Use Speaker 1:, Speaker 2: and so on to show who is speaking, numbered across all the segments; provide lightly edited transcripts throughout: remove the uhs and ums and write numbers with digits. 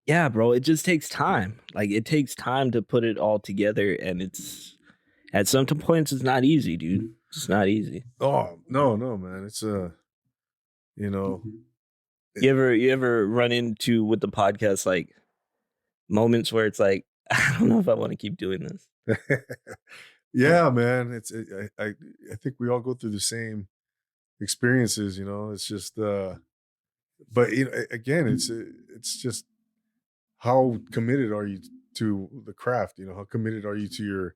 Speaker 1: Yeah, bro, it just takes time. Like, it takes time to put it all together, and it's at some points it's not easy, dude. It's not easy.
Speaker 2: Oh no, man. It's you know, it,
Speaker 1: You ever run into with the podcast like moments where it's like, I don't know if I want to keep doing this.
Speaker 2: yeah, man. I think we all go through the same experiences. It's just but again, it's just how committed are you to the craft? How committed are you to your?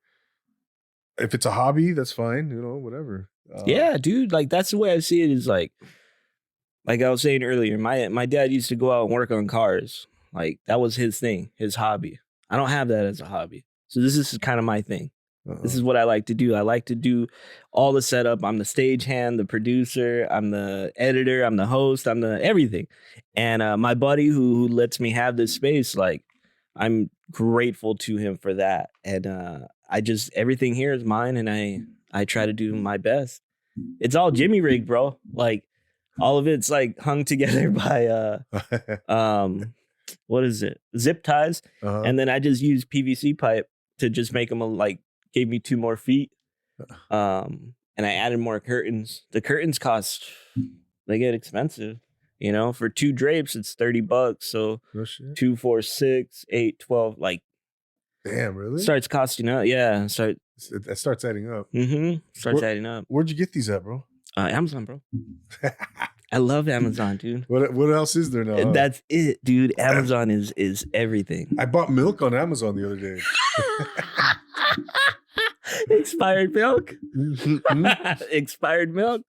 Speaker 2: If it's a hobby, that's fine. Whatever.
Speaker 1: Yeah, dude, like that's the way I see it is like I was saying earlier, my dad used to go out and work on cars. Like that was his thing, his hobby. I don't have that as a hobby. So this is kind of my thing. This is what I like to do. I like to do all the setup. I'm the stagehand, the producer, I'm the editor, I'm the host, I'm the everything. And my buddy who lets me have this space, like I'm grateful to him for that. And I just everything here is mine, and I try to do my best. It's all Jimmy rig, bro. Like all of it's like hung together by what is it? Zip ties. And then I just use PVC pipe to just make them like gave me 2 more feet. And I added more curtains. The curtains they get expensive. For 2 drapes, it's $30. So
Speaker 2: No shit.
Speaker 1: 2, 4, 6, 8, 12, like
Speaker 2: Damn, really?
Speaker 1: starts costing up. Yeah.
Speaker 2: That starts adding up.
Speaker 1: Starts adding up.
Speaker 2: Where'd you get these at, bro?
Speaker 1: Amazon, bro. I love Amazon, dude.
Speaker 2: What else is there now?
Speaker 1: That's it, dude. Amazon is everything.
Speaker 2: I bought milk on Amazon the other day.
Speaker 1: Expired milk? Expired milk?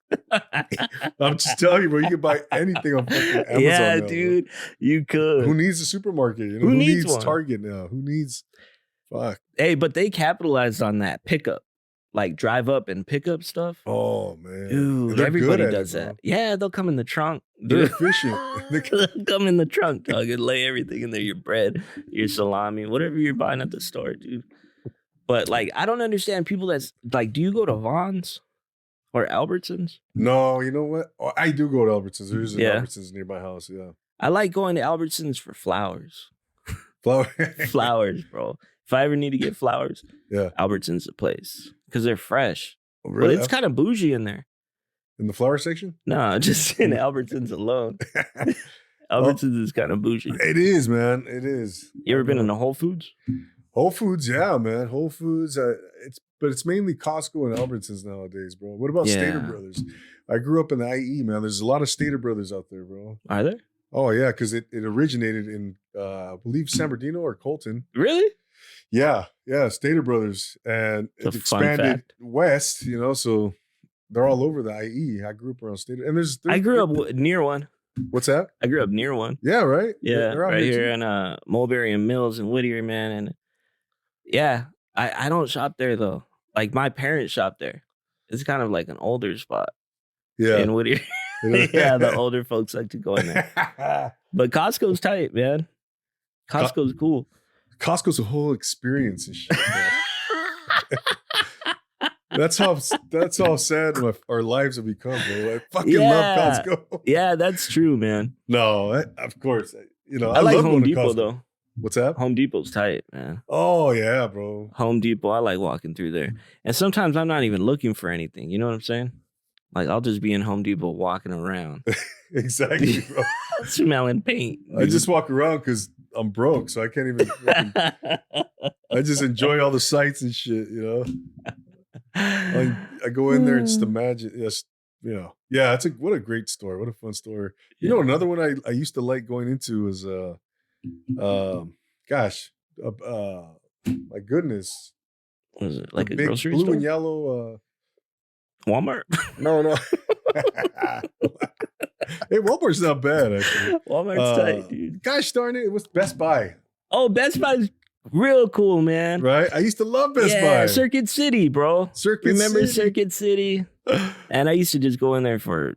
Speaker 2: I'm just telling you, bro, you can buy anything on fucking Amazon.
Speaker 1: Yeah,
Speaker 2: now,
Speaker 1: dude.
Speaker 2: Bro.
Speaker 1: You could.
Speaker 2: Who needs a supermarket?
Speaker 1: Who needs one?
Speaker 2: Target now? Who needs fuck?
Speaker 1: Hey, but they capitalized on that pickup. Like drive up and pick up stuff.
Speaker 2: Oh man.
Speaker 1: Dude, everybody does that. Yeah, they'll come in the trunk.
Speaker 2: They're efficient.
Speaker 1: They'll come in the trunk, dog, and lay everything in there. Your bread, your salami, whatever you're buying at the store, dude. But like, I don't understand people that's like, do you go to Vaughn's or Albertsons?
Speaker 2: No, you know what? Oh, I do go to Albertsons. There's an Albertsons near my house. Yeah.
Speaker 1: I like going to Albertsons for flowers. Flowers, bro. If I ever need to get flowers, Albertsons the place because they're fresh. Oh, really? But it's kind of bougie in there.
Speaker 2: In the flower section?
Speaker 1: No, just in Albertsons alone. Albertsons is kind of bougie.
Speaker 2: It is, man. It is.
Speaker 1: You ever been in the Whole Foods?
Speaker 2: Whole Foods, yeah, man. Whole Foods. It's mainly Costco and Albertsons nowadays, bro. What about Stater Brothers? I grew up in the IE, man. There's a lot of Stater Brothers out there, bro.
Speaker 1: Are there?
Speaker 2: Oh yeah, because it originated in I believe San Bernardino or Colton.
Speaker 1: Really?
Speaker 2: Yeah, Stater Brothers, and it expanded west. So they're all over the IE. I grew up around Stater, and
Speaker 1: I grew up near one.
Speaker 2: What's that?
Speaker 1: I grew up near one.
Speaker 2: Yeah, right.
Speaker 1: Yeah, right here in Mulberry and Mills and Whittier, man. And yeah, I don't shop there though. Like my parents shop there. It's kind of like an older spot.
Speaker 2: Yeah,
Speaker 1: in Whittier. Yeah, the older folks like to go in there. But Costco's tight, man. Costco's cool.
Speaker 2: Costco's a whole experience and shit. That's how sad our lives have become, bro. I fucking love Costco.
Speaker 1: Yeah, that's true, man.
Speaker 2: No, of course.
Speaker 1: I like Home Depot though.
Speaker 2: What's that?
Speaker 1: Home Depot's tight, man.
Speaker 2: Oh yeah, bro.
Speaker 1: Home Depot, I like walking through there. And sometimes I'm not even looking for anything. You know what I'm saying? Like I'll just be in Home Depot walking around.
Speaker 2: Exactly, bro.
Speaker 1: Smelling paint. Dude.
Speaker 2: I just walk around because I'm broke, so I can't even. I just enjoy all the sights and shit, I go in there and just imagine. Yes, yeah. What a great store. What a fun store. Another one I used to like going into was my goodness.
Speaker 1: Was it like a
Speaker 2: big
Speaker 1: grocery
Speaker 2: blue
Speaker 1: store?
Speaker 2: And yellow.
Speaker 1: Walmart?
Speaker 2: No. Hey, Walmart's not bad, actually.
Speaker 1: Walmart's tight, dude.
Speaker 2: Gosh darn it was Best Buy.
Speaker 1: Oh, Best Buy's real cool, man.
Speaker 2: Right? I used to love Best Buy.
Speaker 1: Circuit City, bro. Remember Circuit City? And I used to just go in there for,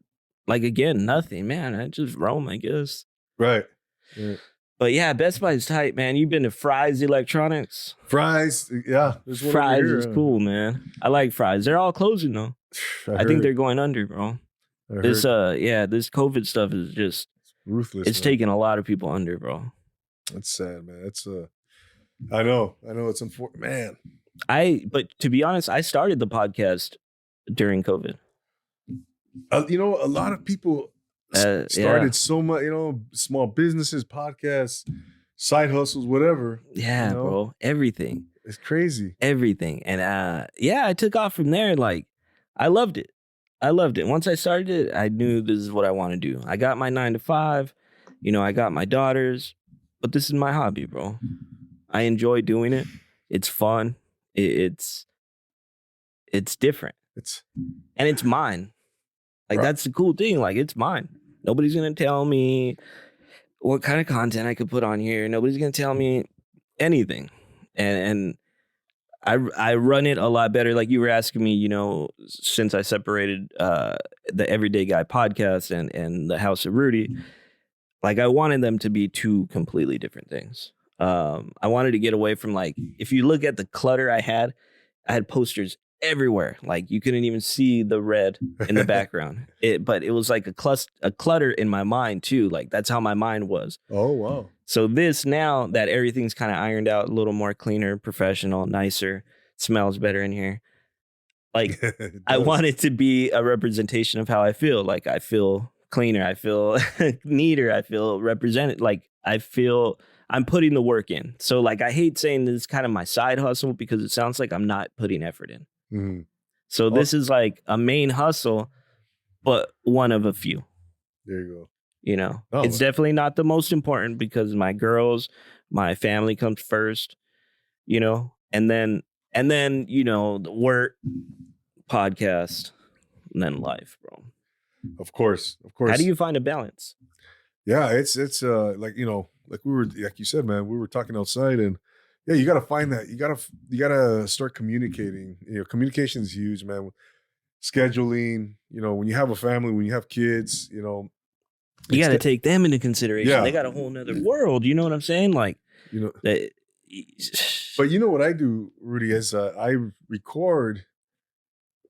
Speaker 1: like, again, nothing, man. I just roam, I guess.
Speaker 2: Right.
Speaker 1: But yeah, Best Buy's tight, man. You've been to Fry's Electronics?
Speaker 2: Fry's, yeah.
Speaker 1: Fry's is cool, man. I like Fry's. They're all closing, though. I think they're going under, bro. This COVID stuff is just
Speaker 2: ruthless.
Speaker 1: It's taking a lot of people under, bro.
Speaker 2: That's sad, man. It's I know it's unfortunate, man.
Speaker 1: But to be honest, I started the podcast during COVID.
Speaker 2: You know, a lot of people
Speaker 1: Yeah.
Speaker 2: started so much, you know, small businesses, podcasts, side hustles, whatever.
Speaker 1: Yeah,
Speaker 2: you know?
Speaker 1: bro. Everything.
Speaker 2: It's crazy.
Speaker 1: Everything. And yeah, I took off from there. Like, I loved it. Once I started it, I knew this is what I want to do. I got my 9 to 5, you know, I got my daughters, but this is my hobby, bro. I enjoy doing it. It's fun. It's different. And it's mine. Like, that's the cool thing. Like, it's mine. Nobody's going to tell me what kind of content I could put on here. Nobody's going to tell me anything. And I run it a lot better. Like you were asking me, you know, since I separated the Everyday Guy podcast and the House of Rudy, like I wanted them to be two completely different things. I wanted to get away from, like, if you look at the clutter I had posters everywhere. Like you couldn't even see the red in the background. But it was like a clutter in my mind too. Like that's how my mind was.
Speaker 2: Oh, wow.
Speaker 1: So this, now that everything's kind of ironed out, a little more cleaner, professional, nicer, smells better in here. Like I want it to be a representation of how I feel. Like I feel cleaner, I feel neater, I feel represented. Like I feel I'm putting the work in. So like I hate saying this is kind of my side hustle because it sounds like I'm not putting effort in.
Speaker 2: Mm-hmm.
Speaker 1: So this is like a main hustle, but one of a few.
Speaker 2: There you go.
Speaker 1: You know, it's definitely not the most important because my girls, my family comes first, you know, and then, you know, the work, podcast, and then life, bro.
Speaker 2: Of course.
Speaker 1: How do you find a balance?
Speaker 2: Yeah, it's like, you know, like like you said, man, we were talking outside, and yeah, you got to find that. You got to start communicating. You know, communication is huge, man. Scheduling, you know, when you have a family, when you have kids, you know,
Speaker 1: you got to take them into consideration.
Speaker 2: Yeah.
Speaker 1: They got a whole nother world. You know what I'm saying? Like,
Speaker 2: you know, but you know what I do, Rudy, is I record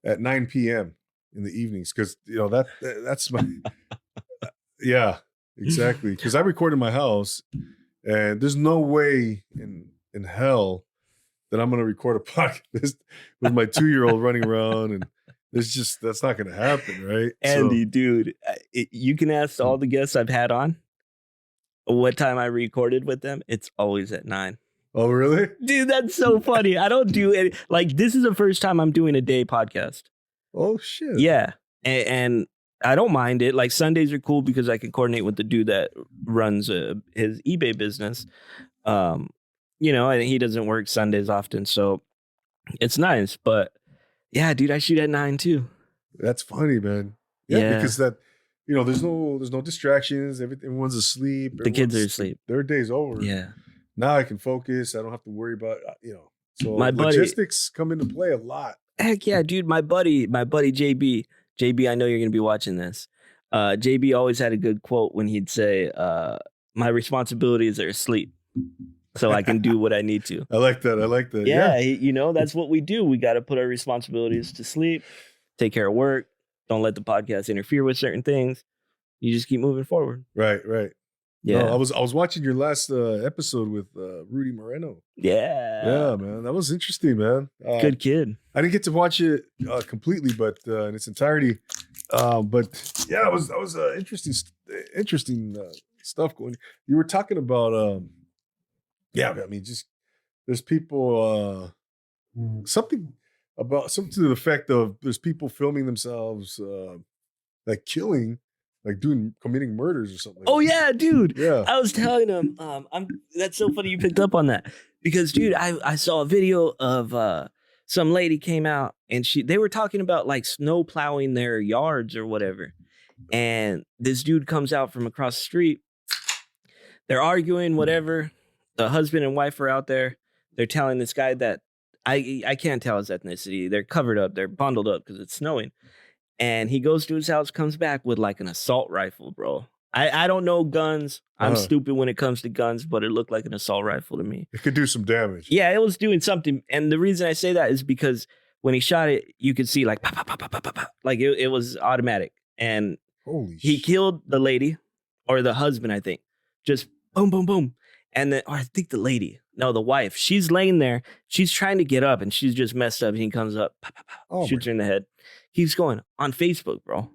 Speaker 2: at 9 p.m. in the evenings because, you know, that's my, yeah, exactly. Because I record in my house, and there's no way in hell that I'm going to record a podcast with my 2-year-old running around, and that's not going to happen, right?
Speaker 1: Andy, dude, you can ask all the guests I've had on what time I recorded with them. It's always at 9.
Speaker 2: Oh, really?
Speaker 1: Dude, that's so funny. I don't do any, like, this is the first time I'm doing a day podcast.
Speaker 2: Oh, shit.
Speaker 1: Yeah. And I don't mind it. Like, Sundays are cool because I can coordinate with the dude that runs his eBay business. You know, and he doesn't work Sundays often, so it's nice. But yeah, dude, I shoot at 9 too.
Speaker 2: That's funny, man. Yeah, because that, you know, there's no distractions. Everyone's asleep.
Speaker 1: The kids are asleep.
Speaker 2: Their day's over.
Speaker 1: Yeah.
Speaker 2: Now I can focus. I don't have to worry about, you know. So
Speaker 1: my
Speaker 2: logistics come into play a lot.
Speaker 1: Heck yeah, dude. My buddy JB, I know you're gonna be watching this. JB always had a good quote when he'd say, "My responsibilities are asleep, so I can do what I need to."
Speaker 2: I like that.
Speaker 1: Yeah, you know, that's what we do. We got to put our responsibilities to sleep, take care of work. Don't let the podcast interfere with certain things. You just keep moving forward.
Speaker 2: Right.
Speaker 1: Yeah.
Speaker 2: No, I was watching your last episode with Rudy Moreno.
Speaker 1: Yeah,
Speaker 2: man, that was interesting, man.
Speaker 1: Good kid.
Speaker 2: I didn't get to watch it completely, but in its entirety. But yeah, it was interesting stuff going. You were talking about yeah, I mean, just there's people something to the effect of there's people filming themselves like killing, like committing murders or something.
Speaker 1: Oh yeah, dude.
Speaker 2: Yeah.
Speaker 1: I was telling him, that's so funny you picked up on that. Because dude, I saw a video of some lady came out and they were talking about like snow plowing their yards or whatever. And this dude comes out from across the street. They're arguing, whatever. The husband and wife are out there. They're telling this guy that I can't tell his ethnicity. They're covered up. They're bundled up because it's snowing. And he goes to his house, comes back with like an assault rifle, bro. I don't know guns. I'm stupid when it comes to guns, but it looked like an assault rifle to me.
Speaker 2: It could do some damage.
Speaker 1: Yeah, it was doing something. And the reason I say that is because when he shot it, you could see like, pop, pop, pop, pop, pop, pop. Like it was automatic. And he killed the lady or the husband, I think. Just boom, boom, boom. And then, or I think the lady, no, the wife, she's laying there. She's trying to get up and she's just messed up. He comes up, pow, pow, pow,
Speaker 2: Oh,
Speaker 1: shoots her in the head. Keeps going on Facebook, bro.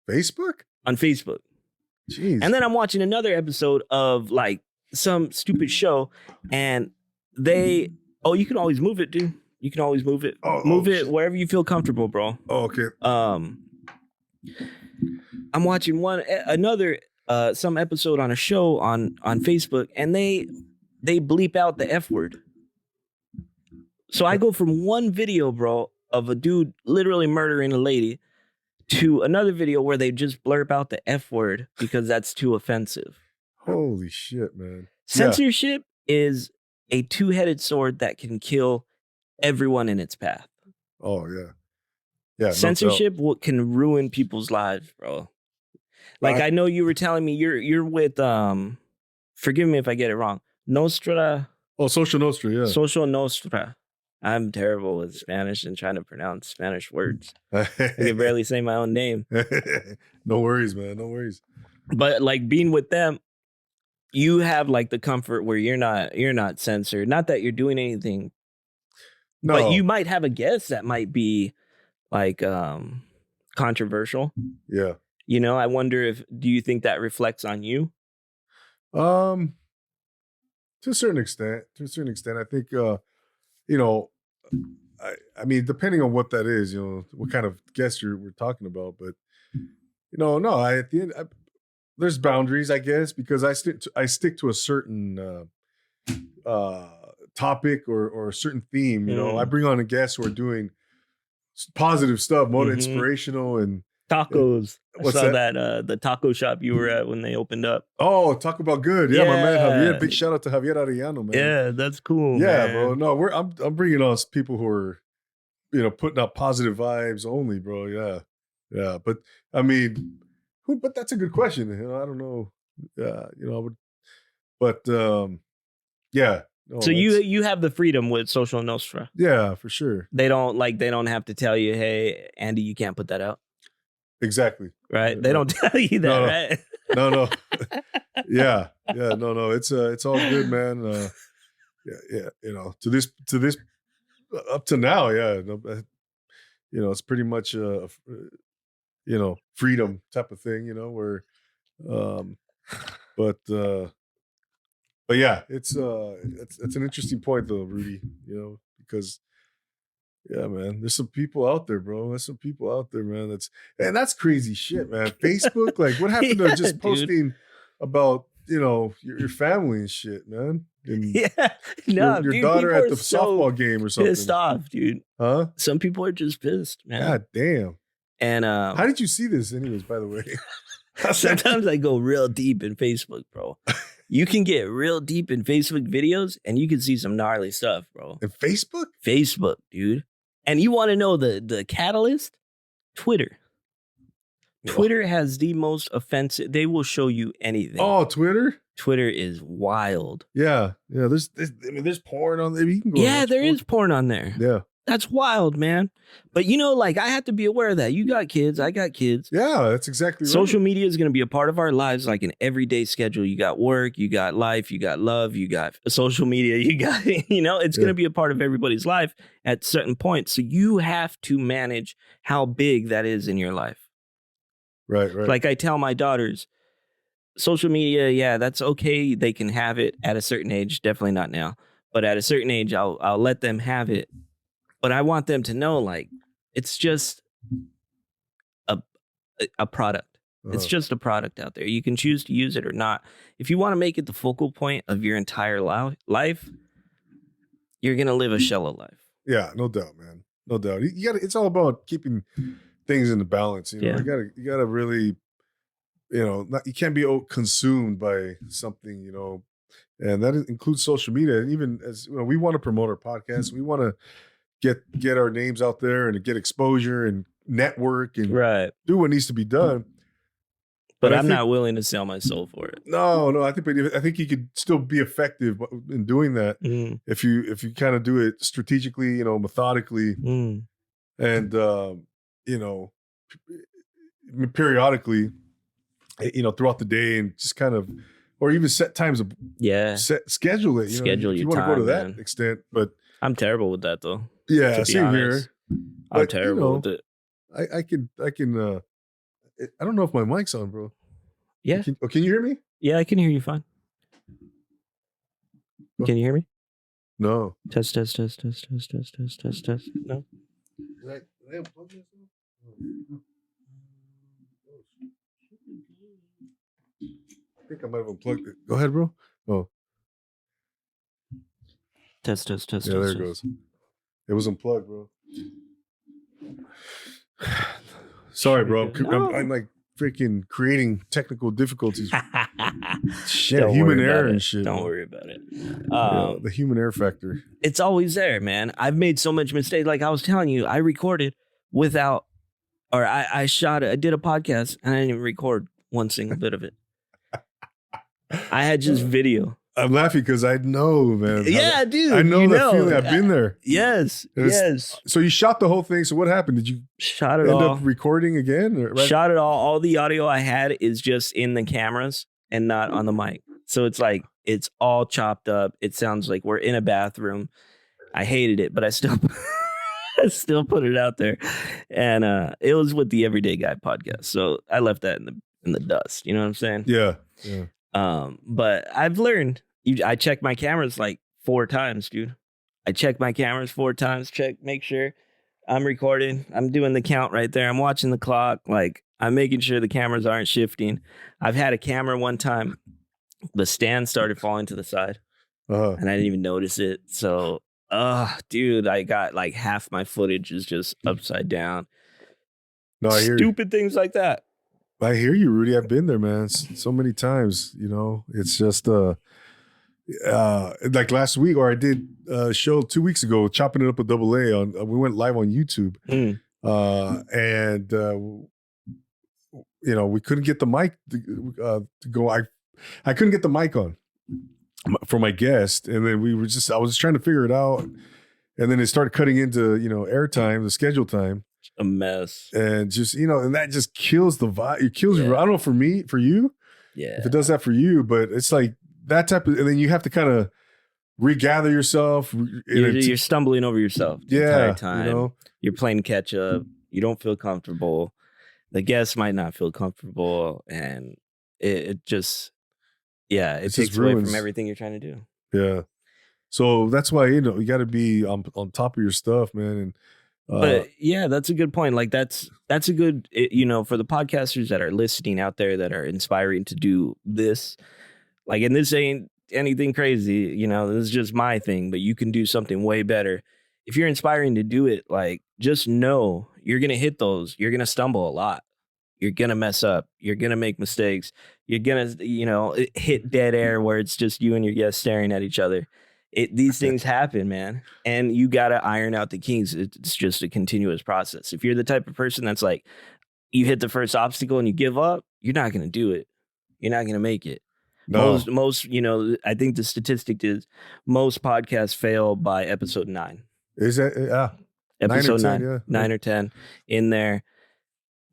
Speaker 2: Facebook?
Speaker 1: On Facebook.
Speaker 2: Jeez.
Speaker 1: And then I'm watching another episode of like some stupid show, and you can always move it, dude. You can always move it. Move it wherever you feel comfortable, bro.
Speaker 2: Oh, okay.
Speaker 1: I'm watching some episode on a show on Facebook, and they bleep out the F word. So I go from one video, bro, of a dude literally murdering a lady to another video where they just blurb out the F word because that's too offensive.
Speaker 2: Holy shit, man.
Speaker 1: Censorship is a two-headed sword that can kill everyone in its path.
Speaker 2: Oh, yeah. Yeah.
Speaker 1: Censorship can ruin people's lives, bro. Like, I know you were telling me you're with, forgive me if I get it wrong, Nostra.
Speaker 2: Oh, Social Nostra, yeah.
Speaker 1: Social Nostra. I'm terrible with Spanish and trying to pronounce Spanish words. I can barely say my own name.
Speaker 2: No worries, man. No worries.
Speaker 1: But like being with them, you have like the comfort where you're not censored. Not that you're doing anything. No. But you might have a guess that might be like controversial.
Speaker 2: Yeah.
Speaker 1: You know, I wonder do you think that reflects on you?
Speaker 2: To a certain extent. I think you know, I mean, depending on what that is, you know, what kind of guest we're talking about, but you know, no, at the end, there's boundaries, I guess, because I stick to a certain topic or a certain theme. You know, I bring on a guest who are doing positive stuff, more inspirational and
Speaker 1: tacos. I saw that the taco shop you were at when they opened up.
Speaker 2: Oh, talk about good. Yeah, my man Javier. Big shout out to Javier Arellano, man.
Speaker 1: Yeah, that's cool.
Speaker 2: Yeah,
Speaker 1: man.
Speaker 2: bro. No, I'm bringing on people who are, you know, putting out positive vibes only, bro. Yeah. But I mean, but that's a good question. You know, I don't know. You know, but yeah. No,
Speaker 1: so you have the freedom with Social Nostra.
Speaker 2: Yeah, for sure.
Speaker 1: They don't have to tell you, hey, Andy, you can't put that out.
Speaker 2: Exactly.
Speaker 1: Right. They don't tell you that, right?
Speaker 2: No. Yeah. No. It's all good, man. Yeah. You know, to this up to now, yeah. You know, it's pretty much you know, freedom type of thing, you know, where but yeah, it's an interesting point though, Rudy, you know, because yeah, man, there's some people out there, bro. There's some people out there, man. That's crazy shit, man. Facebook, like, what happened to just posting about, you know, your family and shit, man? And your daughter at the softball game or something.
Speaker 1: Pissed off, dude.
Speaker 2: Huh?
Speaker 1: Some people are just pissed, man.
Speaker 2: God damn.
Speaker 1: And
Speaker 2: how did you see this, anyways? By the way,
Speaker 1: sometimes I go real deep in Facebook, bro. You can get real deep in Facebook videos, and you can see some gnarly stuff, bro.
Speaker 2: In Facebook?
Speaker 1: Facebook, dude. And you want to know the catalyst? Twitter. Twitter has the most offensive. They will show you anything.
Speaker 2: Oh, Twitter?
Speaker 1: Twitter is wild.
Speaker 2: Yeah. There's porn on there.
Speaker 1: There is porn on there.
Speaker 2: Yeah.
Speaker 1: That's wild, man. But you know, like, I have to be aware of that. You got kids. I got kids.
Speaker 2: Yeah, that's exactly right.
Speaker 1: Social media is going to be a part of our lives, like an everyday schedule. You got work, you got life, you got love, you got social media, you got, you know, it's going to be a part of everybody's life at certain points. So you have to manage how big that is in your life.
Speaker 2: Right.
Speaker 1: Like I tell my daughters, social media, yeah, that's okay. They can have it at a certain age. Definitely not now. But at a certain age, I'll let them have it. But I want them to know, like, it's just a product. It's just a product out there. You can choose to use it or not. If you want to make it the focal point of your entire life, you're going to live a shallow life.
Speaker 2: Yeah, no doubt, man. No doubt. It's all about keeping things in the balance. You know, you gotta really, you know, you can't be consumed by something, you know, and that includes social media. And even as you know, we want to promote our podcast. We want to get our names out there and get exposure and network and do what needs to be done.
Speaker 1: But I'm not willing to sell my soul for it.
Speaker 2: No. I think you could still be effective in doing that if you kind of do it strategically, you know, methodically, and you know, periodically, you know, throughout the day, and just kind of or even set times.
Speaker 1: Yeah.
Speaker 2: Schedule it.
Speaker 1: Schedule
Speaker 2: if you
Speaker 1: your
Speaker 2: want to go to
Speaker 1: time,
Speaker 2: that
Speaker 1: man.
Speaker 2: extent. But
Speaker 1: I'm terrible with that though.
Speaker 2: yeah,
Speaker 1: To be
Speaker 2: same
Speaker 1: honest.
Speaker 2: here.
Speaker 1: I'm
Speaker 2: But,
Speaker 1: terrible with it.
Speaker 2: I can. I don't know if my mic's on, bro.
Speaker 1: Yeah.
Speaker 2: Can you hear me?
Speaker 1: Yeah, I can hear you fine. Can you hear me?
Speaker 2: No.
Speaker 1: Test. No.
Speaker 2: Did I unplug myself? I think I might have unplugged it. Go ahead, bro. Oh.
Speaker 1: Test.
Speaker 2: Yeah, there it goes. It was unplugged, bro. Sorry, bro. I'm like freaking creating technical difficulties. Shit, human error and shit.
Speaker 1: Don't worry about it.
Speaker 2: The human error factor.
Speaker 1: It's always there, man. I've made so much mistakes. Like I was telling you, I recorded without, or I did a podcast and I didn't even record one single bit of it. I had just video.
Speaker 2: I'm laughing because I know, man.
Speaker 1: Yeah, dude.
Speaker 2: I know that feeling. I've been there.
Speaker 1: Yes.
Speaker 2: So you shot the whole thing. So what happened? Did you
Speaker 1: shot it
Speaker 2: end
Speaker 1: all?
Speaker 2: Up recording again? Right?
Speaker 1: Shot it all. All the audio I had is just in the cameras and not on the mic. So it's like it's all chopped up. It sounds like we're in a bathroom. I hated it, but I still put it out there. And it was with the Everyday Guy podcast. So I left that in the dust. You know what I'm saying?
Speaker 2: Yeah.
Speaker 1: But I've learned. I check my cameras like 4 times, dude. I check my cameras 4 times. Make sure I'm recording. I'm doing the count right there. I'm watching the clock. Like I'm making sure the cameras aren't shifting. I've had a camera one time. The stand started falling to the side, and I didn't even notice it. So, dude, I got like half my footage is just upside down.
Speaker 2: No, I hear
Speaker 1: stupid things like that.
Speaker 2: I hear you, Rudy. I've been there, man, so many times. It's just like last week, or I did a show 2 weeks ago, chopping it up with Double A on. We went live on YouTube, and we couldn't get the mic to go. I couldn't get the mic on for my guest, and then I was just trying to figure it out, and then it started cutting into airtime, the schedule time.
Speaker 1: A mess.
Speaker 2: And just, and that just kills the vibe. It kills your, I don't know, for you.
Speaker 1: Yeah.
Speaker 2: If it does that for you, but it's like that type of, and then you have to kind of regather yourself.
Speaker 1: You're stumbling over yourself the entire time. You're playing catch up. You don't feel comfortable. The guests might not feel comfortable. And it just, it takes away from everything you're trying to do.
Speaker 2: Yeah. So that's why, you got to be on top of your stuff, man. And,
Speaker 1: but yeah, that's a good point. Like that's a good, for the podcasters that are listening out there that are inspiring to do this, like, and this ain't anything crazy, this is just my thing, but you can do something way better. If you're inspiring to do it, like, just know you're going to hit those. You're going to stumble a lot. You're going to mess up. You're going to make mistakes. You're going to, hit dead air where it's just you and your guest staring at each other. These things happen, man. And you got to iron out the kinks. It's just a continuous process. If you're the type of person that's like, you hit the first obstacle and you give up, you're not going to do it. You're not going to make it.
Speaker 2: No.
Speaker 1: Most, I think the statistic is most podcasts fail by episode 9.
Speaker 2: Is that,
Speaker 1: episode
Speaker 2: 9 or 10,
Speaker 1: 9, 9 or 10 in there,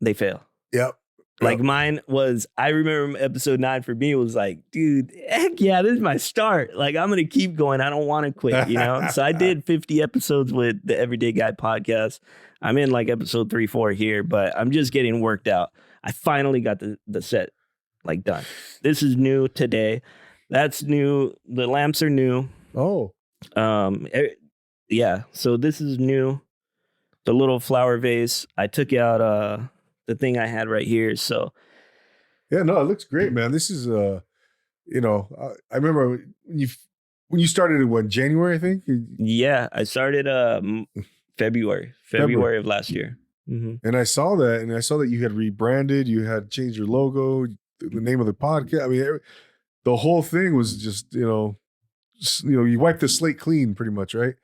Speaker 1: they fail.
Speaker 2: Yep.
Speaker 1: Like mine was, I remember episode 9 for me was like, dude, heck yeah, this is my start. Like, I'm going to keep going. I don't want to quit, So I did 50 episodes with the Everyday Guy podcast. I'm in like episode 3, 4 here, but I'm just getting worked out. I finally got the set like done. This is new today. That's new. The lamps are new.
Speaker 2: Oh.
Speaker 1: Yeah. So this is new. The little flower vase. I took out the thing I had right here. So
Speaker 2: yeah, no, it looks great, man. This is I remember when you started in January, I think.
Speaker 1: Yeah, I started February of last year. Mm-hmm.
Speaker 2: And I saw that, you had rebranded, you had changed your logo, the name of the podcast. I mean, the whole thing was just you wiped the slate clean, pretty much, right?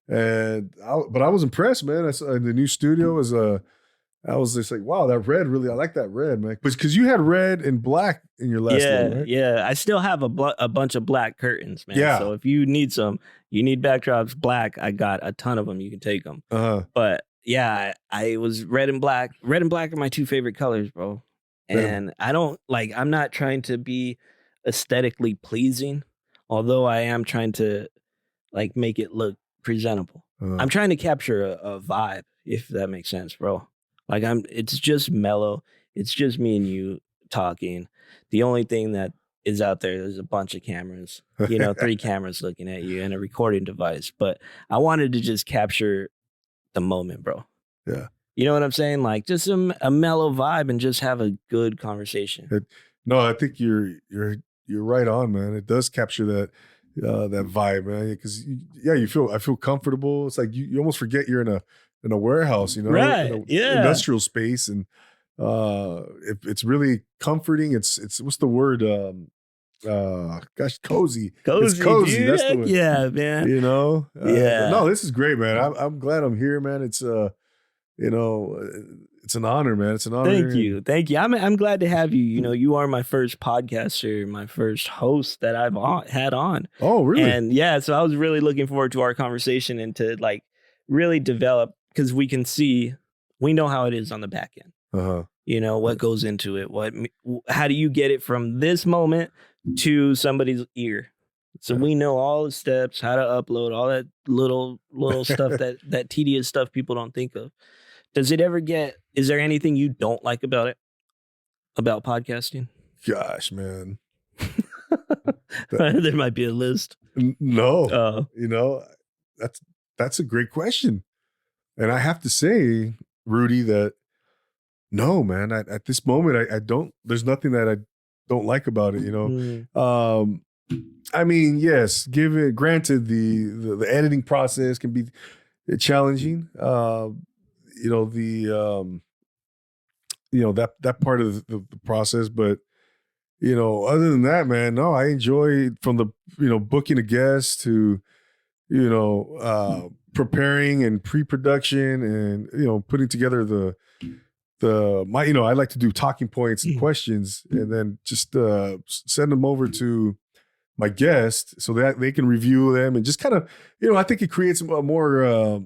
Speaker 2: But I was impressed, man. I saw the new studio I was just like, wow, that red I like that red, man. Because you had red and black in your last one, right?
Speaker 1: Yeah. I still have a bunch of black curtains, man.
Speaker 2: Yeah.
Speaker 1: So if you need backdrops black, I got a ton of them. You can take them. But yeah, I was red and black. Red and black are my 2 favorite colors, bro. And I don't I'm not trying to be aesthetically pleasing, although I am trying to like make it look presentable. I'm trying to capture a vibe, if that makes sense, bro. Like it's just mellow. It's just me and you talking. The only thing that is out there is a bunch of cameras, 3 cameras looking at you and a recording device. But I wanted to just capture the moment, bro.
Speaker 2: Yeah.
Speaker 1: You know what I'm saying? Like just a mellow vibe and just have a good conversation.
Speaker 2: No, I think you're right on, man. It does capture that vibe, man. Because I feel comfortable. It's like you almost forget you're in a warehouse,
Speaker 1: Right?
Speaker 2: in a
Speaker 1: Yeah.
Speaker 2: industrial space, and it's really comforting. It's what's the word? Gosh, cozy. It's cozy.
Speaker 1: Dude.
Speaker 2: That's the word.
Speaker 1: Yeah, man. Yeah.
Speaker 2: No, this is great, man. I'm glad I'm here, man. It's it's an honor, man. It's an honor.
Speaker 1: Thank you. I'm glad to have you. You are my first podcaster, my first host that I've had on.
Speaker 2: Oh, really?
Speaker 1: And yeah, so I was really looking forward to our conversation and to like really develop, because we know how it is on the back end. What goes into it. How do you get it from this moment to somebody's ear? So we know all the steps, how to upload, all that little stuff, that tedious stuff people don't think of. Is there anything you don't like about podcasting?
Speaker 2: Gosh, man.
Speaker 1: There might be a list.
Speaker 2: No. That's a great question. And I have to say, Rudy, that no, man, at this moment, I don't, there's nothing that I don't like about it, I mean, yes, granted, the editing process can be challenging. That part of the process, but other than that, man, no, I enjoy from the booking a guest to preparing and pre-production and putting together I like to do talking points and questions, and then just send them over to my guest so that they can review them and just kind of I think it creates a more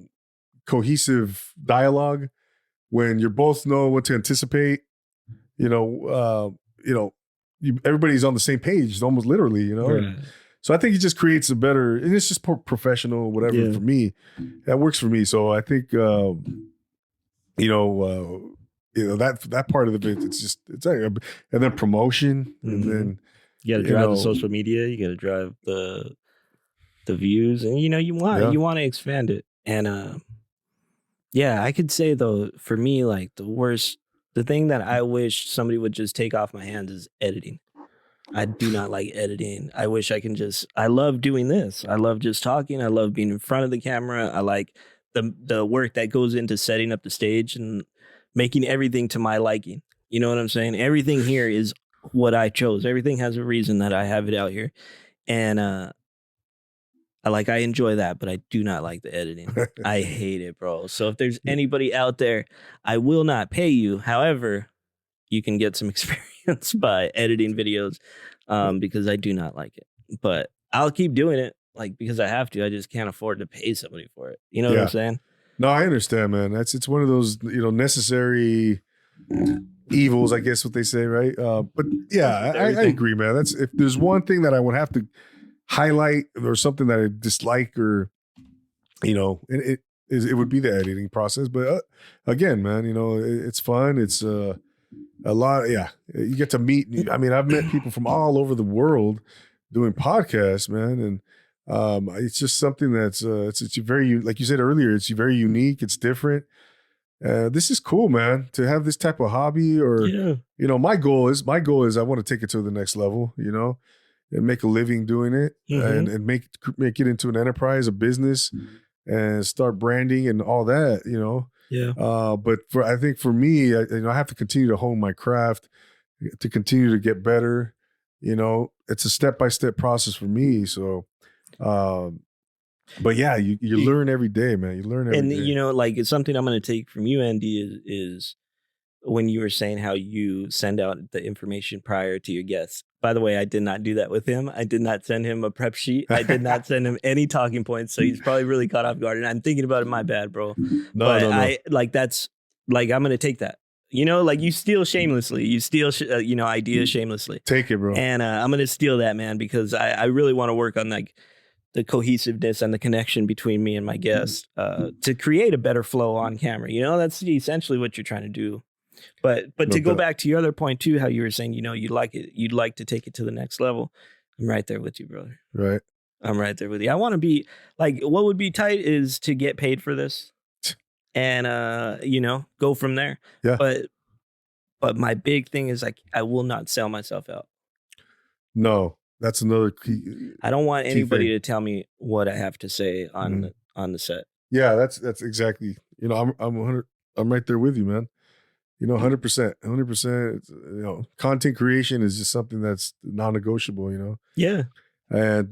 Speaker 2: cohesive dialogue when you both know what to anticipate. Everybody's on the same page, almost literally.
Speaker 1: Right.
Speaker 2: So I think it just creates a better, and it's just professional, whatever. For me, that works for me. So I think that part of the bit, it's and then promotion, and then
Speaker 1: you got to drive the social media, you got to drive the views, and you want to expand it. And I could say though, for me, like the thing that I wish somebody would just take off my hands is editing. I do not like editing. I wish I can I love doing this. I love just talking. I love being in front of the camera. I like the work that goes into setting up the stage and making everything to my liking. You know what I'm saying? Everything here is what I chose. Everything has a reason that I have it out here. And I enjoy that, but I do not like the editing. I hate it, bro. So if there's anybody out there, I will not pay you. However, you can get some experience by editing videos, because I do not like it. But I'll keep doing it, because I have to. I just can't afford to pay somebody for it. You know what I'm saying?
Speaker 2: No, I understand, man. It's one of those necessary evils, I guess what they say, right? But yeah, I agree, man. If there's one thing that I would have to highlight or something that I dislike, or it would be the editing process. But again, man, it's fun. It's a lot. Yeah, you get to meet. I mean, I've met people from all over the world doing podcasts, man, and it's just something that's it's very, like you said earlier, it's very unique. It's different. This is cool, man, to have this type of hobby. Or my goal is I want to take it to the next level, and make a living doing it, and make it into an enterprise, a business, and start branding and all that, but I think for me, I have to continue to hone my craft, to continue to get better. It's a step-by-step process for me. So, but yeah, you learn every day, man. You learn every day.
Speaker 1: It's something I'm going to take from you, Andy, is when you were saying how you send out the information prior to your guests. By the way, I did not do that with him. I did not send him a prep sheet. I did not send him any talking points. So he's probably really caught off guard. And I'm thinking about it. My bad, bro.
Speaker 2: No.
Speaker 1: I'm going to take that. You know, like you steal shamelessly. You steal, ideas shamelessly.
Speaker 2: Take it, bro.
Speaker 1: And I'm going to steal that, man, because I really want to work on like the cohesiveness and the connection between me and my guest to create a better flow on camera. You know, that's essentially what you're trying to do. But to go back to your other point too, how you were saying, you'd like to take it to the next level. I'm right there with you, brother.
Speaker 2: Right.
Speaker 1: I'm right there with you. I want to be like, what would be tight is to get paid for this and, go from there.
Speaker 2: Yeah.
Speaker 1: But my big thing is like, I will not sell myself out.
Speaker 2: No, that's another key.
Speaker 1: I don't want anybody to tell me what I have to say on the set.
Speaker 2: Yeah, that's exactly. I'm right there with you, man. 100%. Content creation is just something that's non-negotiable.
Speaker 1: Yeah.
Speaker 2: And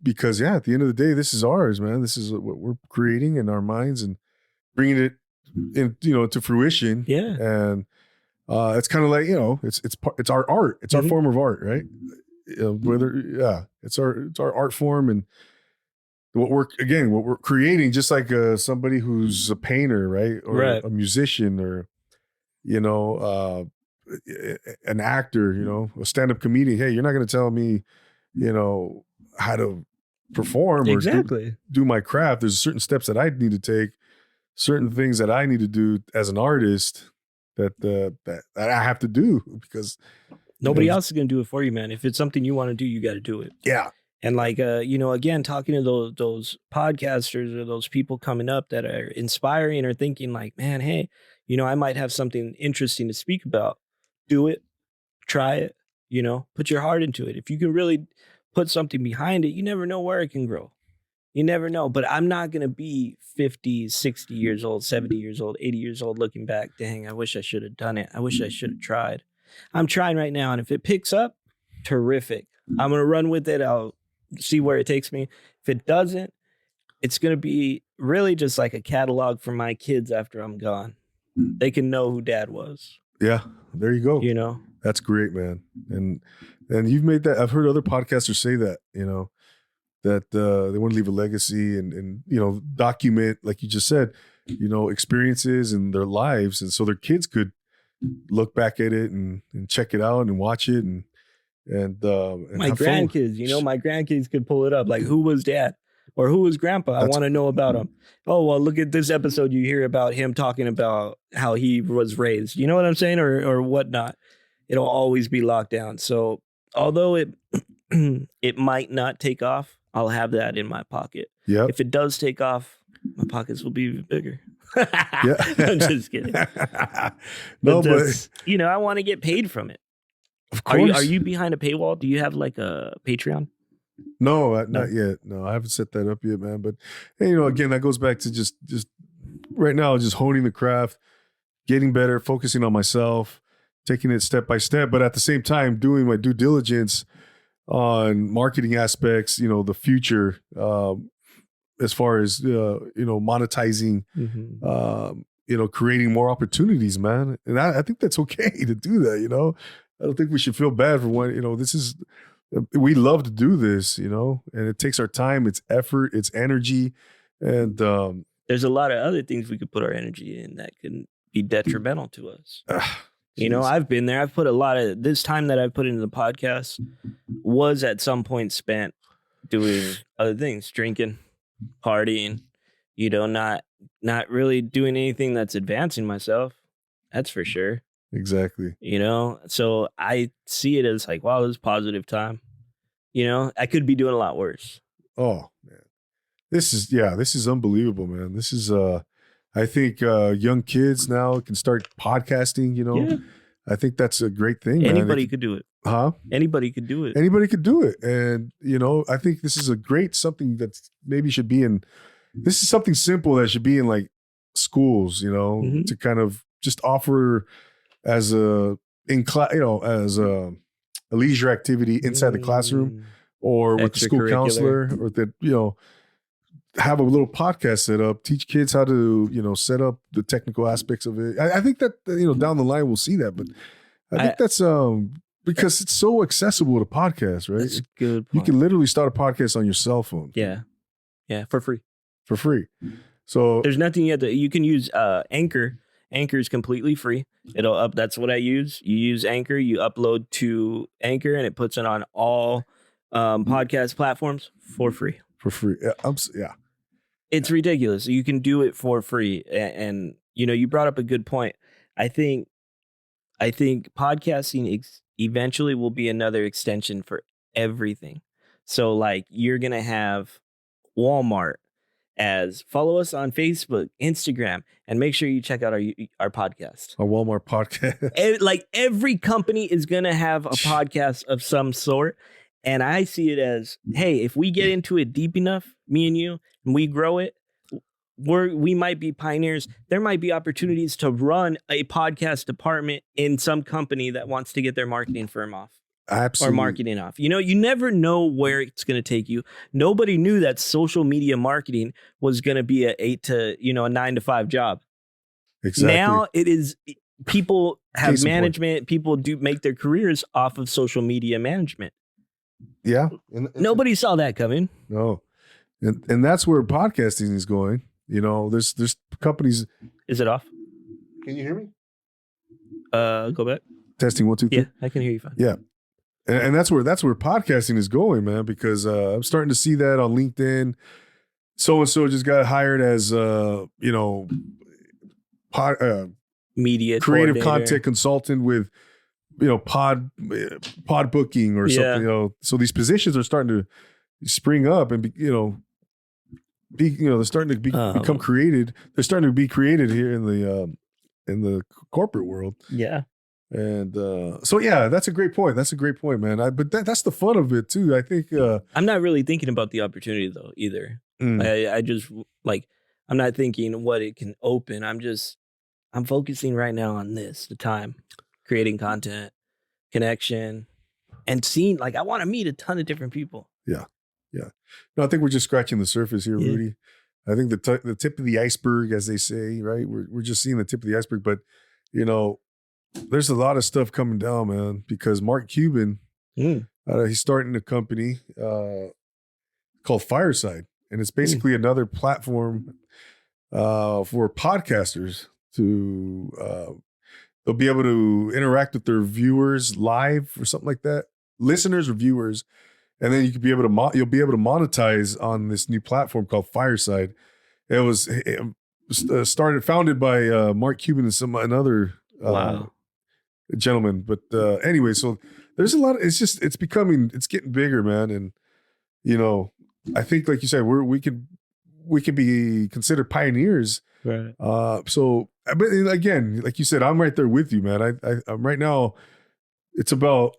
Speaker 2: because at the end of the day, this is ours, man. This is what we're creating in our minds and bringing it in, to fruition.
Speaker 1: Yeah.
Speaker 2: And it's kind of like it's our art. It's our form of art, right? It's our art form, and what we're creating, just like somebody who's a painter, right, or a musician, or an actor, a stand-up comedian. Hey, you're not going to tell me, how to perform or do my craft. There's certain steps that I need to take, certain things that I need to do as an artist that I have to do, because
Speaker 1: nobody else is going to do it for you, man. If it's something you want to do, you got to do it.
Speaker 2: Yeah.
Speaker 1: And like, again, talking to those podcasters or those people coming up that are inspiring or thinking like, man, hey, I might have something interesting to speak about. Do it, try it, put your heart into it. If you can really put something behind it, you never know where it can grow. You never know. But I'm not going to be 50, 60 years old, 70 years old, 80 years old looking back. Dang, I wish I should have done it. I wish I should have tried. I'm trying right now. And if it picks up, terrific. I'm going to run with it. I'll see where it takes me. If it doesn't, it's going to be really just like a catalog for my kids after I'm gone. They can know who dad was.
Speaker 2: Yeah, there you go. That's great, man. And you've made that. I've heard other podcasters say that, that they want to leave a legacy and document, like you just said, experiences in their lives. And so their kids could look back at it and check it out and watch it and
Speaker 1: my grandkids, my grandkids could pull it up. Like, who was dad or who was grandpa? I want to know about him. Oh, well, look at this episode. You hear about him talking about how he was raised. You know what I'm saying? Or whatnot. It'll always be locked down. So although it it might not take off, I'll have that in my pocket.
Speaker 2: Yeah.
Speaker 1: If it does take off, my pockets will be even bigger.
Speaker 2: Yeah.
Speaker 1: I'm just kidding.
Speaker 2: No,
Speaker 1: but I want to get paid from it.
Speaker 2: Of course.
Speaker 1: Are you behind a paywall? Do you have like a Patreon?
Speaker 2: No, not yet. No, I haven't set that up yet, man. But hey, again, that goes back to just right now, just honing the craft, getting better, focusing on myself, taking it step by step, but at the same time doing my due diligence on marketing aspects, the future, as far as monetizing, creating more opportunities, man. And I think that's okay to do that. I don't think we should feel bad for when this is. We love to do this, and it takes our time, it's effort, it's energy, and
Speaker 1: there's a lot of other things we could put our energy in that can be detrimental to us. I've been there. I've put a lot of this time that I've put into the podcast was at some point spent doing other things, drinking, partying, not really doing anything that's advancing myself. That's for sure.
Speaker 2: Exactly.
Speaker 1: So I see it as like, wow, this is positive time. I could be doing a lot worse.
Speaker 2: Oh man, this is unbelievable, man. This is I think young kids now can start podcasting.
Speaker 1: Yeah.
Speaker 2: I think that's a great thing.
Speaker 1: Anybody could do it.
Speaker 2: Huh?
Speaker 1: Anybody could do it.
Speaker 2: Anybody could do it, and I think this is a great something that maybe should be in. This is something simple that should be in like schools. To kind of just offer as a leisure activity inside the classroom or with the school counselor, or that have a little podcast set up, teach kids how to set up the technical aspects of it. I think that down the line we'll see that, but I think that's because it's so accessible to podcasts, right?
Speaker 1: That's a good point.
Speaker 2: You can literally start a podcast on your cell phone.
Speaker 1: Yeah, for free.
Speaker 2: So
Speaker 1: there's nothing you can use Anchor. Anchor is completely free. It'll up. That's what I use. You use Anchor. You upload to Anchor, and it puts it on all podcast platforms for free.
Speaker 2: For free. Yeah.
Speaker 1: It's ridiculous. You can do it for free. And you know, you brought up a good point. I think podcasting eventually will be another extension for everything. So like you're going to have Walmart as follow us on Facebook, Instagram, and make sure you check out our podcast.
Speaker 2: Our Walmart podcast.
Speaker 1: Like every company is going to have a podcast of some sort. And I see it as, hey, if we get into it deep enough, me and you, and we grow it, we might be pioneers. There might be opportunities to run a podcast department in some company that wants to get their marketing firm off.
Speaker 2: Absolutely.
Speaker 1: Or marketing off. You know, you never know where it's going to take you. Nobody knew that social media marketing was going to be a 9 to 5 job.
Speaker 2: Exactly.
Speaker 1: Now it is. People have management. People do make their careers off of social media management.
Speaker 2: Yeah.
Speaker 1: Nobody saw that coming.
Speaker 2: No. And that's where podcasting is going. You know, there's companies.
Speaker 1: Is it off?
Speaker 2: Can you hear me?
Speaker 1: Go back.
Speaker 2: Testing 1, 2, 3.
Speaker 1: Yeah, I can hear you fine.
Speaker 2: Yeah. And that's where podcasting is going, man, because I'm starting to see that on LinkedIn. So-and-so just got hired as,
Speaker 1: media
Speaker 2: creative content consultant with, pod booking or something, so these positions are starting to spring up and, they're starting to become created. They're starting to be created here in the corporate world.
Speaker 1: Yeah.
Speaker 2: And that's a great point. That's a great point, man. But that's the fun of it too. I think
Speaker 1: I'm not really thinking about the opportunity though either. I just I'm not thinking what it can open. I'm focusing right now on the time, creating content, connection, and seeing I want to meet a ton of different people.
Speaker 2: Yeah. Yeah. No, I think we're just scratching the surface here, Rudy. I think the tip of the iceberg, as they say, right? We're just seeing the tip of the iceberg, but there's a lot of stuff coming down, man, because Mark Cuban, he's starting a company called Fireside. And it's basically another platform for podcasters to, they'll be able to interact with their viewers live or something like that, listeners or viewers. And then you'll be able to monetize on this new platform called Fireside. It was founded by Mark Cuban and another gentleman. But anyway, so there's a lot. It's getting bigger, man. And I think, like you said, we can be considered pioneers.
Speaker 1: Right.
Speaker 2: So, but again, like you said, I'm right there with you, man. I'm right now. It's about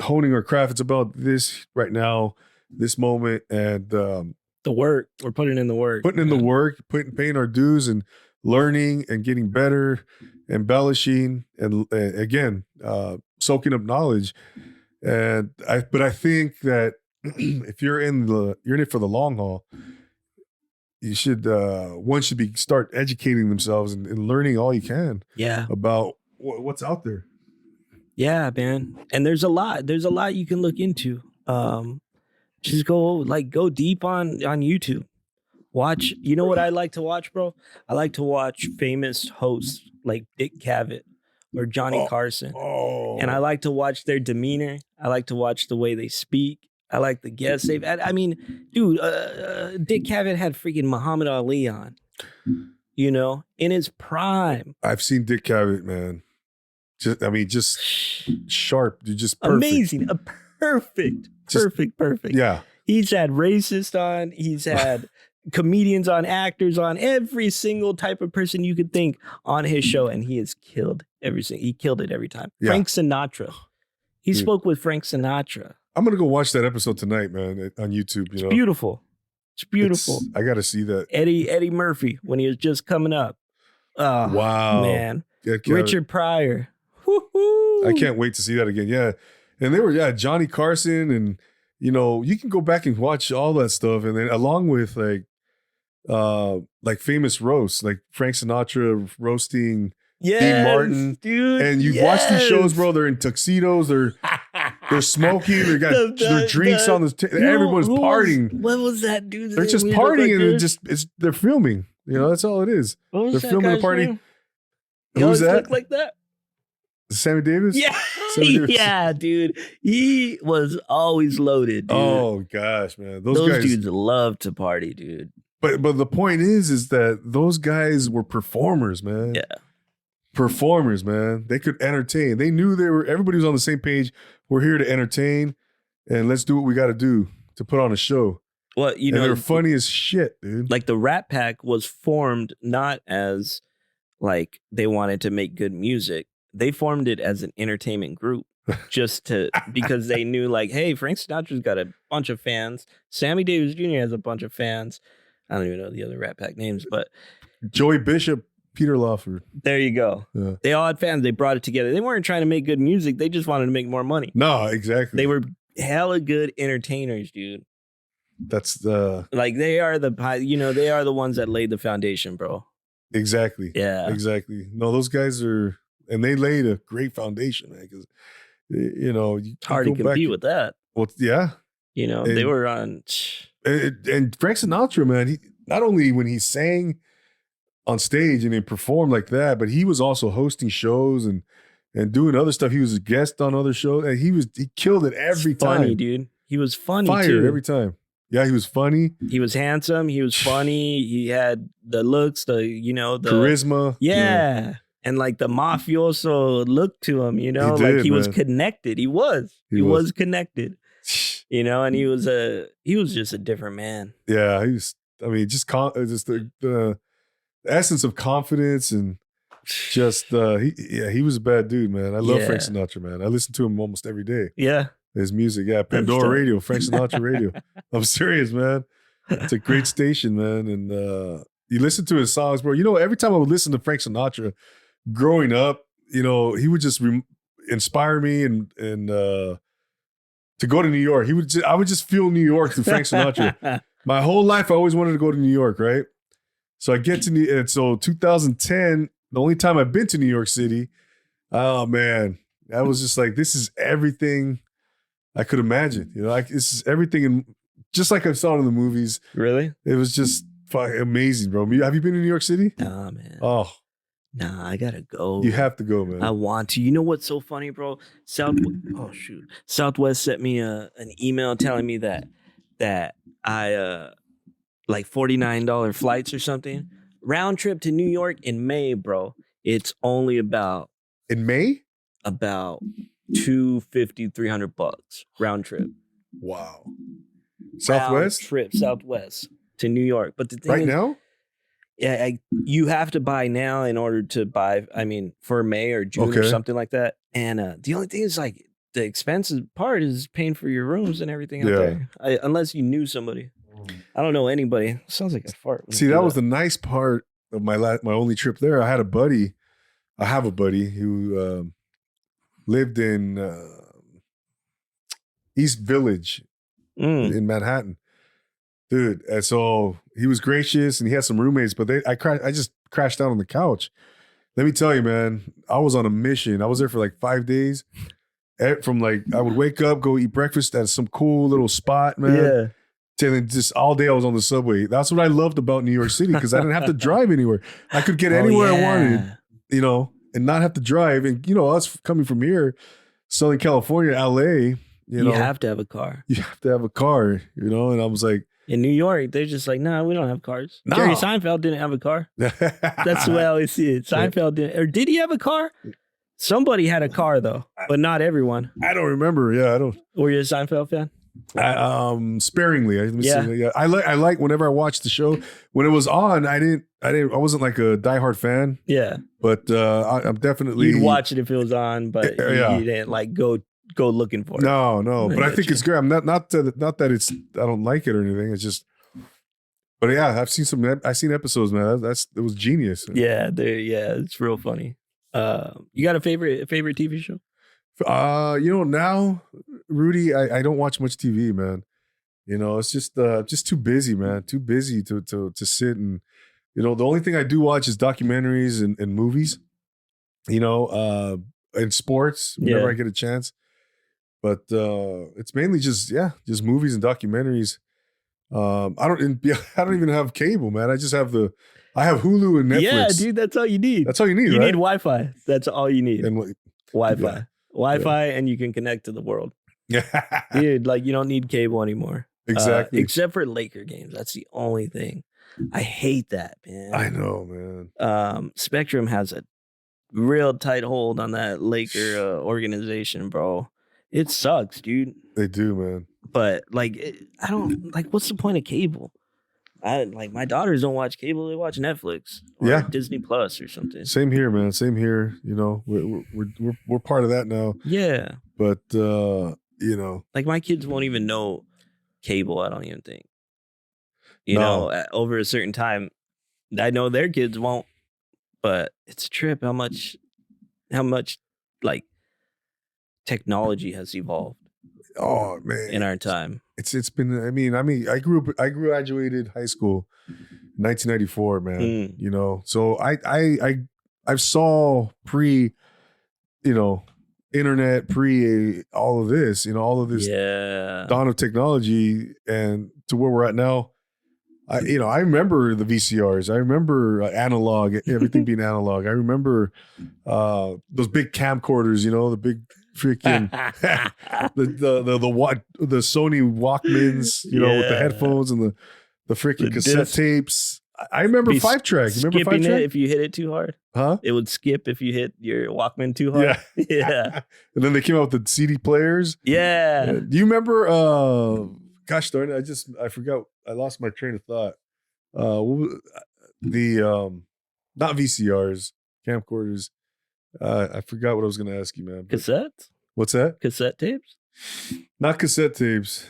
Speaker 2: honing our craft. It's about this right now, this moment, and
Speaker 1: the work. We're putting in the work.
Speaker 2: Paying our dues and learning and getting better, embellishing, and again, soaking up knowledge. And I think that if you're in it for the long haul, you should one should start educating themselves and learning all you can.
Speaker 1: Yeah.
Speaker 2: About what's out there.
Speaker 1: Yeah, man. And there's a lot you can look into. Just go deep on YouTube. Watch, you know what I like to watch, bro? I like to watch famous hosts like Dick Cavett or Johnny Carson.
Speaker 2: Oh.
Speaker 1: And I like to watch their demeanor. I like to watch the way they speak. I like the guests they've had. I mean, dude, Dick Cavett had freaking Muhammad Ali on, in his prime.
Speaker 2: I've seen Dick Cavett, man. Just sharp, dude, just perfect.
Speaker 1: Amazing. Perfect.
Speaker 2: Yeah.
Speaker 1: He's had racists on. He's had comedians on, actors on, every single type of person you could think on his show. And he has killed he killed it every time.
Speaker 2: Yeah.
Speaker 1: Frank Sinatra. He spoke with Frank Sinatra.
Speaker 2: I'm going to go watch that episode tonight, man, on YouTube.
Speaker 1: It's beautiful. It's beautiful.
Speaker 2: I got to see that.
Speaker 1: Eddie Murphy, when he was just coming up. Oh,
Speaker 2: wow.
Speaker 1: Man. Richard Pryor. Woo-hoo.
Speaker 2: I can't wait to see that again. Yeah. And they were, Johnny Carson. And, you can go back and watch all that stuff. And then along with like famous roasts, like Frank Sinatra roasting Dean Martin.
Speaker 1: Dude.
Speaker 2: And you watch these shows, bro. They're in tuxedos. They're smoking. They got their drinks on the everyone's partying.
Speaker 1: What was that dude?
Speaker 2: They're just partying and they're filming. That's all it is.
Speaker 1: What was
Speaker 2: they're filming the party.
Speaker 1: Name? He
Speaker 2: Who's
Speaker 1: always
Speaker 2: that?
Speaker 1: looked like that.
Speaker 2: Sammy Davis?
Speaker 1: Yeah.
Speaker 2: Sammy Davis?
Speaker 1: Yeah, dude. He was always loaded, dude.
Speaker 2: Oh gosh, man. Those guys,
Speaker 1: dudes love to party, dude.
Speaker 2: But the point is that those guys were performers, man.
Speaker 1: Yeah.
Speaker 2: Performers, man. They could entertain. They knew everybody was on the same page. We're here to entertain and let's do what we got to do to put on a show.
Speaker 1: Well, you know,
Speaker 2: they're funny as shit, dude.
Speaker 1: Like the Rat Pack was formed not as like they wanted to make good music. They formed it as an entertainment group because they knew like, hey, Frank Sinatra's got a bunch of fans. Sammy Davis Jr. has a bunch of fans. I don't even know the other Rat Pack names, but
Speaker 2: Joey Bishop, Peter Lawford.
Speaker 1: There you go.
Speaker 2: Yeah.
Speaker 1: They all had fans. They brought it together. They weren't trying to make good music. They just wanted to make more money.
Speaker 2: No, exactly.
Speaker 1: They were hella good entertainers, dude.
Speaker 2: That's the
Speaker 1: like they are the ones that laid the foundation, bro.
Speaker 2: Exactly.
Speaker 1: Yeah.
Speaker 2: Exactly. No, those guys are, and they laid a great foundation, man. Because
Speaker 1: it's hard to compete with that.
Speaker 2: Well, yeah.
Speaker 1: They were on.
Speaker 2: And Frank Sinatra, man, he not only when he sang on stage and he performed like that, but he was also hosting shows and doing other stuff. He was a guest on other shows, and he killed it every time.
Speaker 1: Funny, dude. He was funny
Speaker 2: too. Every time. Yeah, he was funny.
Speaker 1: He was handsome. He was funny. He had the looks, the
Speaker 2: charisma.
Speaker 1: Yeah. And like the mafioso look to him, he was connected. He was connected. And he was just a different man.
Speaker 2: Yeah, he was. I mean, just the essence of confidence and just he was a bad dude, man. I love Frank Sinatra, man. I listen to him almost every day.
Speaker 1: Yeah.
Speaker 2: His music, Pandora Radio, Frank Sinatra Radio. I'm serious, man. It's a great station, man. And you listen to his songs, bro. Every time I would listen to Frank Sinatra growing up, he would just inspire me and to go to New York. I would just feel New York through Frank Sinatra. My whole life, I always wanted to go to New York, right? So I get to and so 2010, the only time I've been to New York City, oh man, I was just like, this is everything I could imagine. This is everything, just like I saw it in the movies.
Speaker 1: Really?
Speaker 2: It was just amazing, bro. Have you been to New York City?
Speaker 1: Nah, man.
Speaker 2: Oh.
Speaker 1: Nah, I gotta go.
Speaker 2: You have to go, man.
Speaker 1: I want to. You know what's so funny, bro? Southwest sent me an email telling me that I like $49 flights or something. Round trip to New York in May, bro. It's only about
Speaker 2: in May?
Speaker 1: About $250, $300 round trip.
Speaker 2: Wow. Southwest?
Speaker 1: Southwest to New York. But the thing
Speaker 2: is, now?
Speaker 1: Yeah, you have to buy now in order to buy, for May or June or something like that. And the only thing is like the expensive part is paying for your rooms and everything out there. Unless you knew somebody. I don't know anybody. Sounds like a fart.
Speaker 2: See, that was the nice part of my only trip there. I have a buddy who lived in East Village in Manhattan. Dude, and so he was gracious and he had some roommates, but I just crashed down on the couch. Let me tell you, man, I was on a mission. I was there for like 5 days. From like, I would wake up, go eat breakfast at some cool little spot, man.
Speaker 1: Yeah.
Speaker 2: And then just all day I was on the subway. That's what I loved about New York City, because I didn't have to drive anywhere. I could get anywhere I wanted, and not have to drive. And, us coming from here, Southern California, LA,
Speaker 1: you have to have a car.
Speaker 2: You have to have a car, and I was like,
Speaker 1: in New York, they're just like, nah, we don't have cars. No. Jerry Seinfeld didn't have a car. That's the way I always see it. Seinfeld didn't. Or did he have a car? Somebody had a car, though, but not everyone.
Speaker 2: I don't remember. Yeah, I don't.
Speaker 1: Were you a Seinfeld fan?
Speaker 2: Sparingly. I like whenever I watched the show. When it was on, I wasn't like a diehard fan.
Speaker 1: Yeah.
Speaker 2: But I'm definitely.
Speaker 1: You'd watch it if it was on, but you didn't like go looking for it.
Speaker 2: No. But I think it's great. I'm not that it's I don't like it or anything. It's just. But yeah, I've seen episodes, man. It was genius.
Speaker 1: Yeah, it's real funny. You got a favorite TV show?
Speaker 2: Now, Rudy, I don't watch much TV, man. It's just too busy, man. Too busy to sit and, the only thing I do watch is documentaries and movies, and sports whenever I get a chance. But it's mainly just movies and documentaries. I don't even have cable, man. I just have the I have Hulu and Netflix.
Speaker 1: Yeah, dude, that's all you need.
Speaker 2: That's all you need,
Speaker 1: You
Speaker 2: right?
Speaker 1: need Wi-Fi. That's all you need.
Speaker 2: And
Speaker 1: Wi-Fi.
Speaker 2: Yeah.
Speaker 1: Wi-Fi, and you can connect to the world.
Speaker 2: yeah,
Speaker 1: Dude, like you don't need cable anymore.
Speaker 2: exactly.
Speaker 1: Except for Laker games. That's the only thing. I hate that, man.
Speaker 2: I know, man.
Speaker 1: Spectrum has a real tight hold on that Laker organization, bro. It sucks, dude.
Speaker 2: They do, man.
Speaker 1: But like, I don't like. What's the point of cable? My daughters don't watch cable; they watch Netflix or Disney Plus or something.
Speaker 2: Same here, man. Same here. You know, we're part of that now.
Speaker 1: Yeah,
Speaker 2: but you know,
Speaker 1: like my kids won't even know cable. I don't even think. You know, over a certain time, I know their kids won't. But it's a trip how much like technology has evolved.
Speaker 2: Oh man,
Speaker 1: in our time.
Speaker 2: It's been. I mean, I graduated high school in 1994, man. You know, so I saw pre, you know, internet, pre all of this, you know, all of this dawn of technology, and to where we're at now. I remember the VCRs. I remember analog, everything being analog. I remember those big camcorders, you know, the big freaking the Sony Walkmans, you know, with the headphones and the freaking cassette tapes. I remember 5-track. Remember 5-track?
Speaker 1: If you hit it too hard, it would skip if you hit your Walkman too hard. Yeah.
Speaker 2: And then they came out with the CD players.
Speaker 1: Yeah.
Speaker 2: Do you remember? Gosh darn it! I forgot. I lost my train of thought. What was not VCRs, camcorders. I forgot what I was going to ask you, man.
Speaker 1: Cassettes?
Speaker 2: What's that?
Speaker 1: Cassette tapes?
Speaker 2: Not cassette tapes.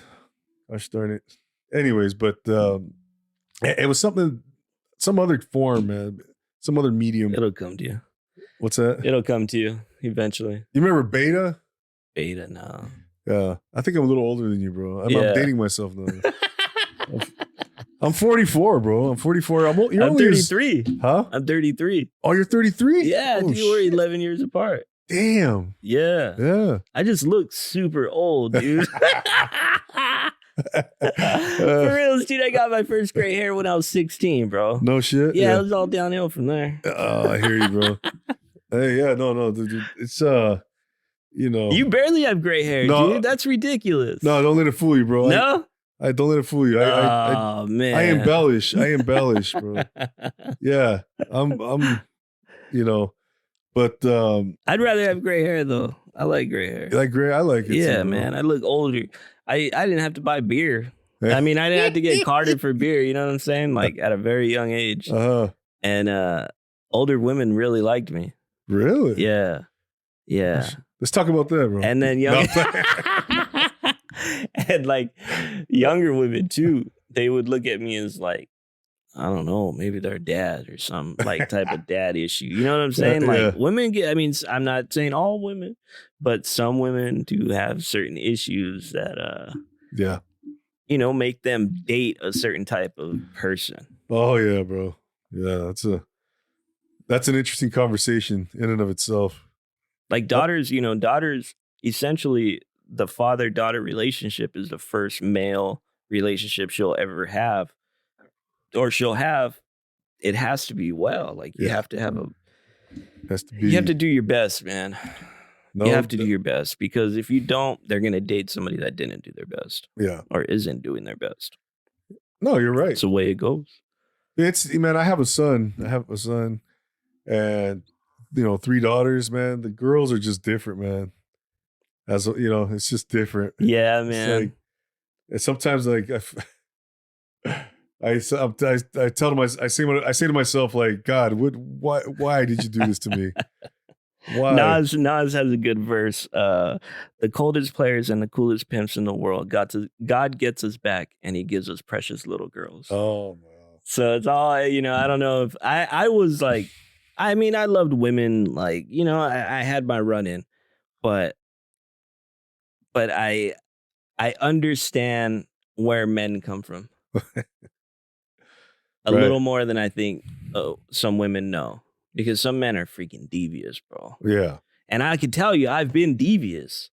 Speaker 2: Gosh darn it. Anyways, but it was some other form, man. Some other medium.
Speaker 1: It'll come to you.
Speaker 2: What's that?
Speaker 1: It'll come to you eventually.
Speaker 2: You remember Beta?
Speaker 1: Beta, no.
Speaker 2: Yeah, I think I'm a little older than you, bro. I'm dating myself now. I'm 44, bro. I'm 44. I'm
Speaker 1: 33.
Speaker 2: Huh?
Speaker 1: I'm 33.
Speaker 2: Oh, you're 33?
Speaker 1: Yeah, you were 11 years apart.
Speaker 2: Damn.
Speaker 1: Yeah.
Speaker 2: Yeah.
Speaker 1: I just look super old, dude. For real, dude, I got my first gray hair when I was 16, bro.
Speaker 2: No shit?
Speaker 1: Yeah, it was all downhill from there.
Speaker 2: Oh, I hear you, bro. Hey, yeah, no, dude, it's you know,
Speaker 1: you barely have gray hair, dude. That's ridiculous.
Speaker 2: No, don't let it fool you, bro.
Speaker 1: No,
Speaker 2: I don't let it fool you.
Speaker 1: Oh man,
Speaker 2: I embellish, bro. Yeah, I'm, you know, but
Speaker 1: I'd rather have gray hair though. I like gray hair.
Speaker 2: You like gray? I like it.
Speaker 1: Yeah,
Speaker 2: too,
Speaker 1: man. I look older. I didn't have to buy beer. I mean, I didn't have to get carded for beer. You know what I'm saying? Like at a very young age. And older women really liked me.
Speaker 2: Really?
Speaker 1: Yeah. Yeah.
Speaker 2: Let's talk about that, bro.
Speaker 1: And then and like younger women too, they would look at me as like, I don't know, maybe their dad or some like type of dad issue. You know what I'm saying? Like women get, I mean, I'm not saying all women, but some women do have certain issues that, you know, make them date a certain type of person.
Speaker 2: Oh yeah, bro. Yeah, that's an interesting conversation in and of itself.
Speaker 1: Like daughters, you know, daughters, essentially the father-daughter relationship is the first male relationship she'll ever have. Or she'll have. It has to be well. Like you have to have you have to do your best, man. No, you have to do your best, because if you don't, they're going to date somebody that didn't do their best.
Speaker 2: Yeah.
Speaker 1: Or isn't doing their best.
Speaker 2: No, you're right.
Speaker 1: It's the way it goes.
Speaker 2: Man, I have a son. And, you know, 3 daughters, man. The girls are just different, man. As you know, it's just different.
Speaker 1: Yeah, man.
Speaker 2: And sometimes, like, I say to myself, like, God, why did you do this to me? Why?
Speaker 1: Nas has a good verse. The coldest players and the coolest pimps in the world. God gets us back, and He gives us precious little girls.
Speaker 2: Oh, man.
Speaker 1: So it's all, you know. I don't know if I was like, I mean, I loved women. Like, you know, I had my run in, but I understand where men come from. A little more than I think some women know, because some men are freaking devious, bro.
Speaker 2: Yeah.
Speaker 1: And I can tell you, I've been devious.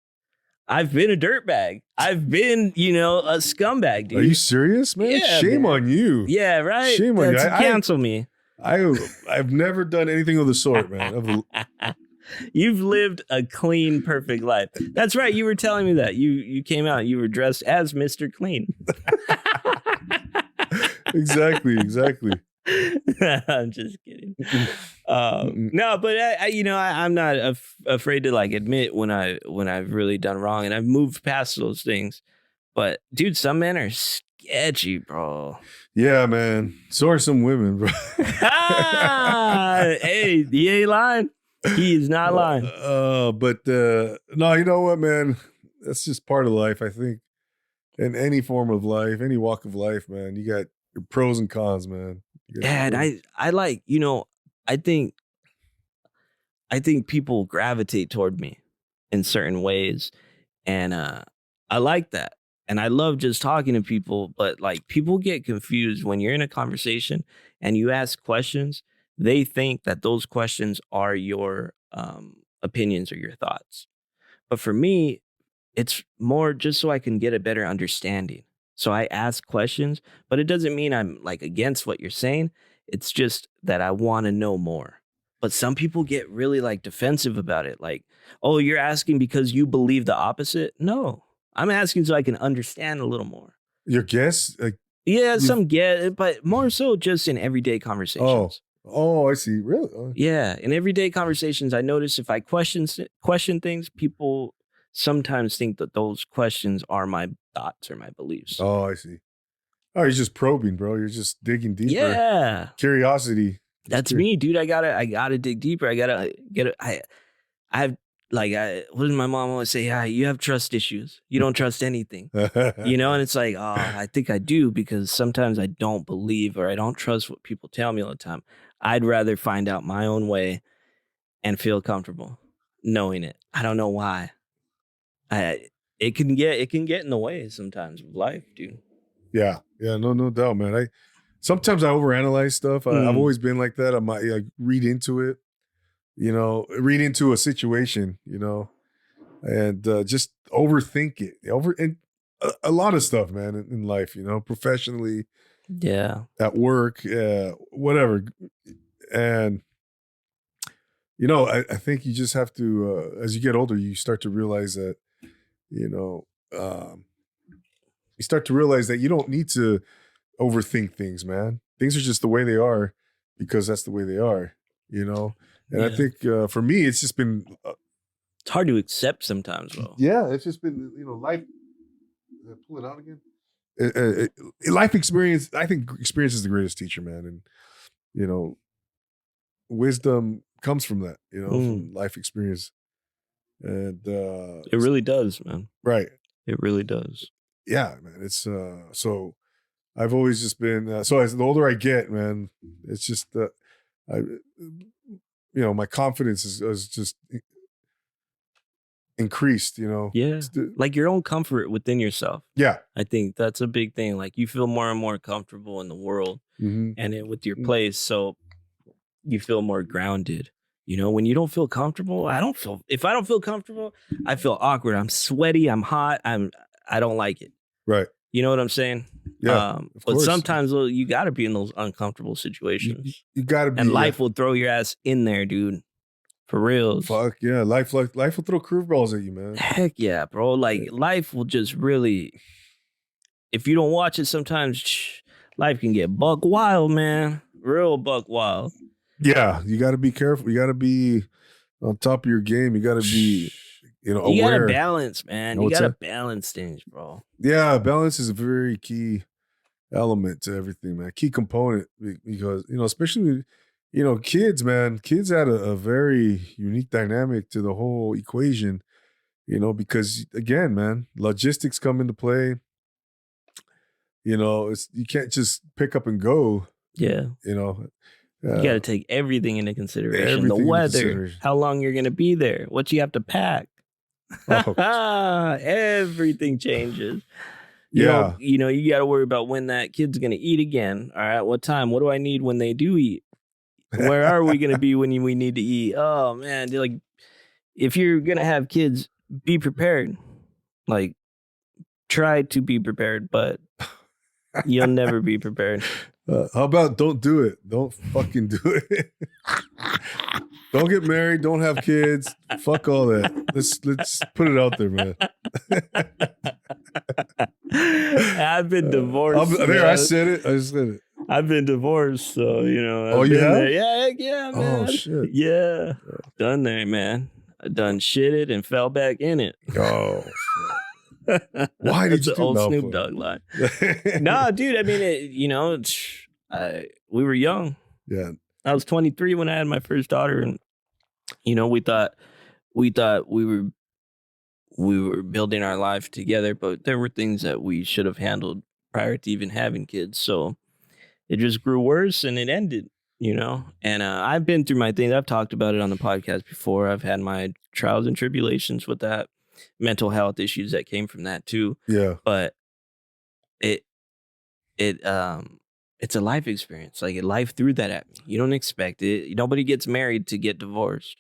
Speaker 1: I've been a dirtbag. I've been, you know, a scumbag, dude.
Speaker 2: Are you serious, man?
Speaker 1: Yeah,
Speaker 2: Shame on you.
Speaker 1: Yeah, right?
Speaker 2: Shame on you.
Speaker 1: Cancel me.
Speaker 2: I've never done anything of the sort, man.
Speaker 1: You've lived a clean, perfect life. That's right. You were telling me that. You came out, you were dressed as Mr. Clean.
Speaker 2: Exactly.
Speaker 1: I'm just kidding. No, but I'm not afraid to like admit when I've really done wrong, and I've moved past those things. But dude, some men are sketchy, bro.
Speaker 2: Yeah, man. So are some women, bro.
Speaker 1: Hey, he ain't lying. He is not lying.
Speaker 2: But no, you know what, man? That's just part of life. I think in any form of life, any walk of life, man, you got your pros and cons, man.
Speaker 1: Yeah, and I like, I think people gravitate toward me in certain ways. And I like that. And I love just talking to people, but like people get confused when you're in a conversation and you ask questions, they think that those questions are your opinions or your thoughts. But for me, it's more just so I can get a better understanding. So I ask questions, but it doesn't mean I'm like against what you're saying. It's just that I want to know more. But some people get really like defensive about it. Like, oh, you're asking because you believe the opposite? No, I'm asking so I can understand a little more.
Speaker 2: Your guess?
Speaker 1: Yeah, some get it, but more so just in everyday conversations.
Speaker 2: Oh, I see. Really?
Speaker 1: Yeah, in everyday conversations, I notice if I question things, people sometimes think that those questions are my thoughts or my beliefs.
Speaker 2: Oh, I see. Oh, you're just probing, bro. You're just digging deeper.
Speaker 1: Yeah,
Speaker 2: curiosity.
Speaker 1: That's me, dude. I gotta dig deeper. I gotta get it. What does my mom always say? Yeah, you have trust issues. You don't trust anything, And it's like, oh, I think I do because sometimes I don't believe or I don't trust what people tell me all the time. I'd rather find out my own way and feel comfortable knowing it. I don't know why. It can get in the way sometimes of life, dude.
Speaker 2: Yeah, no doubt, man. Sometimes I overanalyze stuff. I've always been like that. I might read into it, read into a situation, and just overthink it. And a lot of stuff, man, in life, professionally,
Speaker 1: yeah,
Speaker 2: at work, whatever. And I think you just have to, as you get older, you start to realize that, you start to realize that you don't need to overthink things, man. Things are just the way they are because that's the way they are, And I think for me, it's just been.
Speaker 1: It's hard to accept sometimes, though.
Speaker 2: Yeah, it's just been, life. Pull it out again. Life experience. I think experience is the greatest teacher, man, and wisdom comes from that, from life experience, and
Speaker 1: it really does, man.
Speaker 2: Right.
Speaker 1: It really does.
Speaker 2: Yeah, man. It's so. I've always just been so as the older I get, man, it's just my confidence is just increased,
Speaker 1: Yeah, like your own comfort within yourself.
Speaker 2: Yeah,
Speaker 1: I think that's a big thing. Like you feel more and more comfortable in the world and with your place, so you feel more grounded. When you don't feel comfortable, if I don't feel comfortable, I feel awkward. I'm sweaty. I'm hot. I don't like it.
Speaker 2: Right.
Speaker 1: You know what I'm saying?
Speaker 2: Yeah.
Speaker 1: But sometimes you got to be in those uncomfortable situations.
Speaker 2: You got to be.
Speaker 1: And life will throw your ass in there, dude. For real.
Speaker 2: Fuck yeah. Life will throw curveballs at you, man.
Speaker 1: Heck yeah, bro. Like life will just really, if you don't watch it sometimes, life can get buck wild, man. Real buck wild.
Speaker 2: Yeah. You got to be careful. You got to be on top of your game. You got to be, aware.
Speaker 1: You got to balance, man. You got to balance things, bro.
Speaker 2: Yeah. Balance is a very key element to everything, man. Key component because, especially, kids, man, kids add a very unique dynamic to the whole equation, because again, man, logistics come into play. You can't just pick up and go.
Speaker 1: Yeah.
Speaker 2: You
Speaker 1: got to take everything into consideration. The weather, how long you're going to be there, what you have to pack. Everything changes. You got to worry about when that kid's going to eat again. All right, what time? What do I need when they do eat? Where are we going to be when we need to eat? Oh, man. Like, if you're going to have kids, be prepared. Like, try to be prepared, but you'll never be prepared.
Speaker 2: How about don't do it? Don't fucking do it. Don't get married. Don't have kids. Fuck all that. Let's put it out there, man.
Speaker 1: I've been divorced.
Speaker 2: There, I said it. I said it.
Speaker 1: I've been divorced, so you know.
Speaker 2: I've
Speaker 1: been
Speaker 2: you have?
Speaker 1: there. Yeah, heck yeah, man.
Speaker 2: Oh shit.
Speaker 1: Yeah, done there, man. I done shitted and fell back in it.
Speaker 2: Oh. Why did you
Speaker 1: the old Snoop Dogg line? No, dude. I mean, we were young.
Speaker 2: Yeah.
Speaker 1: I was 23 when I had my first daughter, and we thought we were building our life together, but there were things that we should have handled prior to even having kids. So it just grew worse, and it ended. And I've been through my things. I've talked about it on the podcast before. I've had my trials and tribulations with that, mental health issues that came from that too.
Speaker 2: Yeah.
Speaker 1: But it's a life experience. Like life threw that at me. You don't expect it. Nobody gets married to get divorced.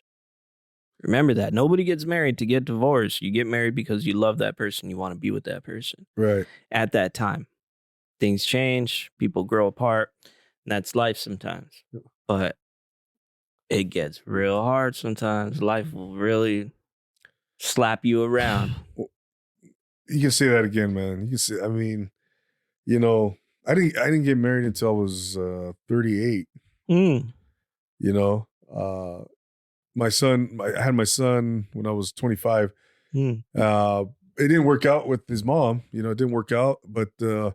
Speaker 1: Remember that. Nobody gets married to get divorced. You get married because you love that person. You want to be with that person.
Speaker 2: Right.
Speaker 1: At that time, things change. People grow apart. And that's life sometimes. But it gets real hard sometimes. Life will really slap you around.
Speaker 2: You can say that again, man. You can say, I mean, I didn't get married until I was 38. My son, I had my son when I was 25. It didn't work out with his mom. It didn't work out, but but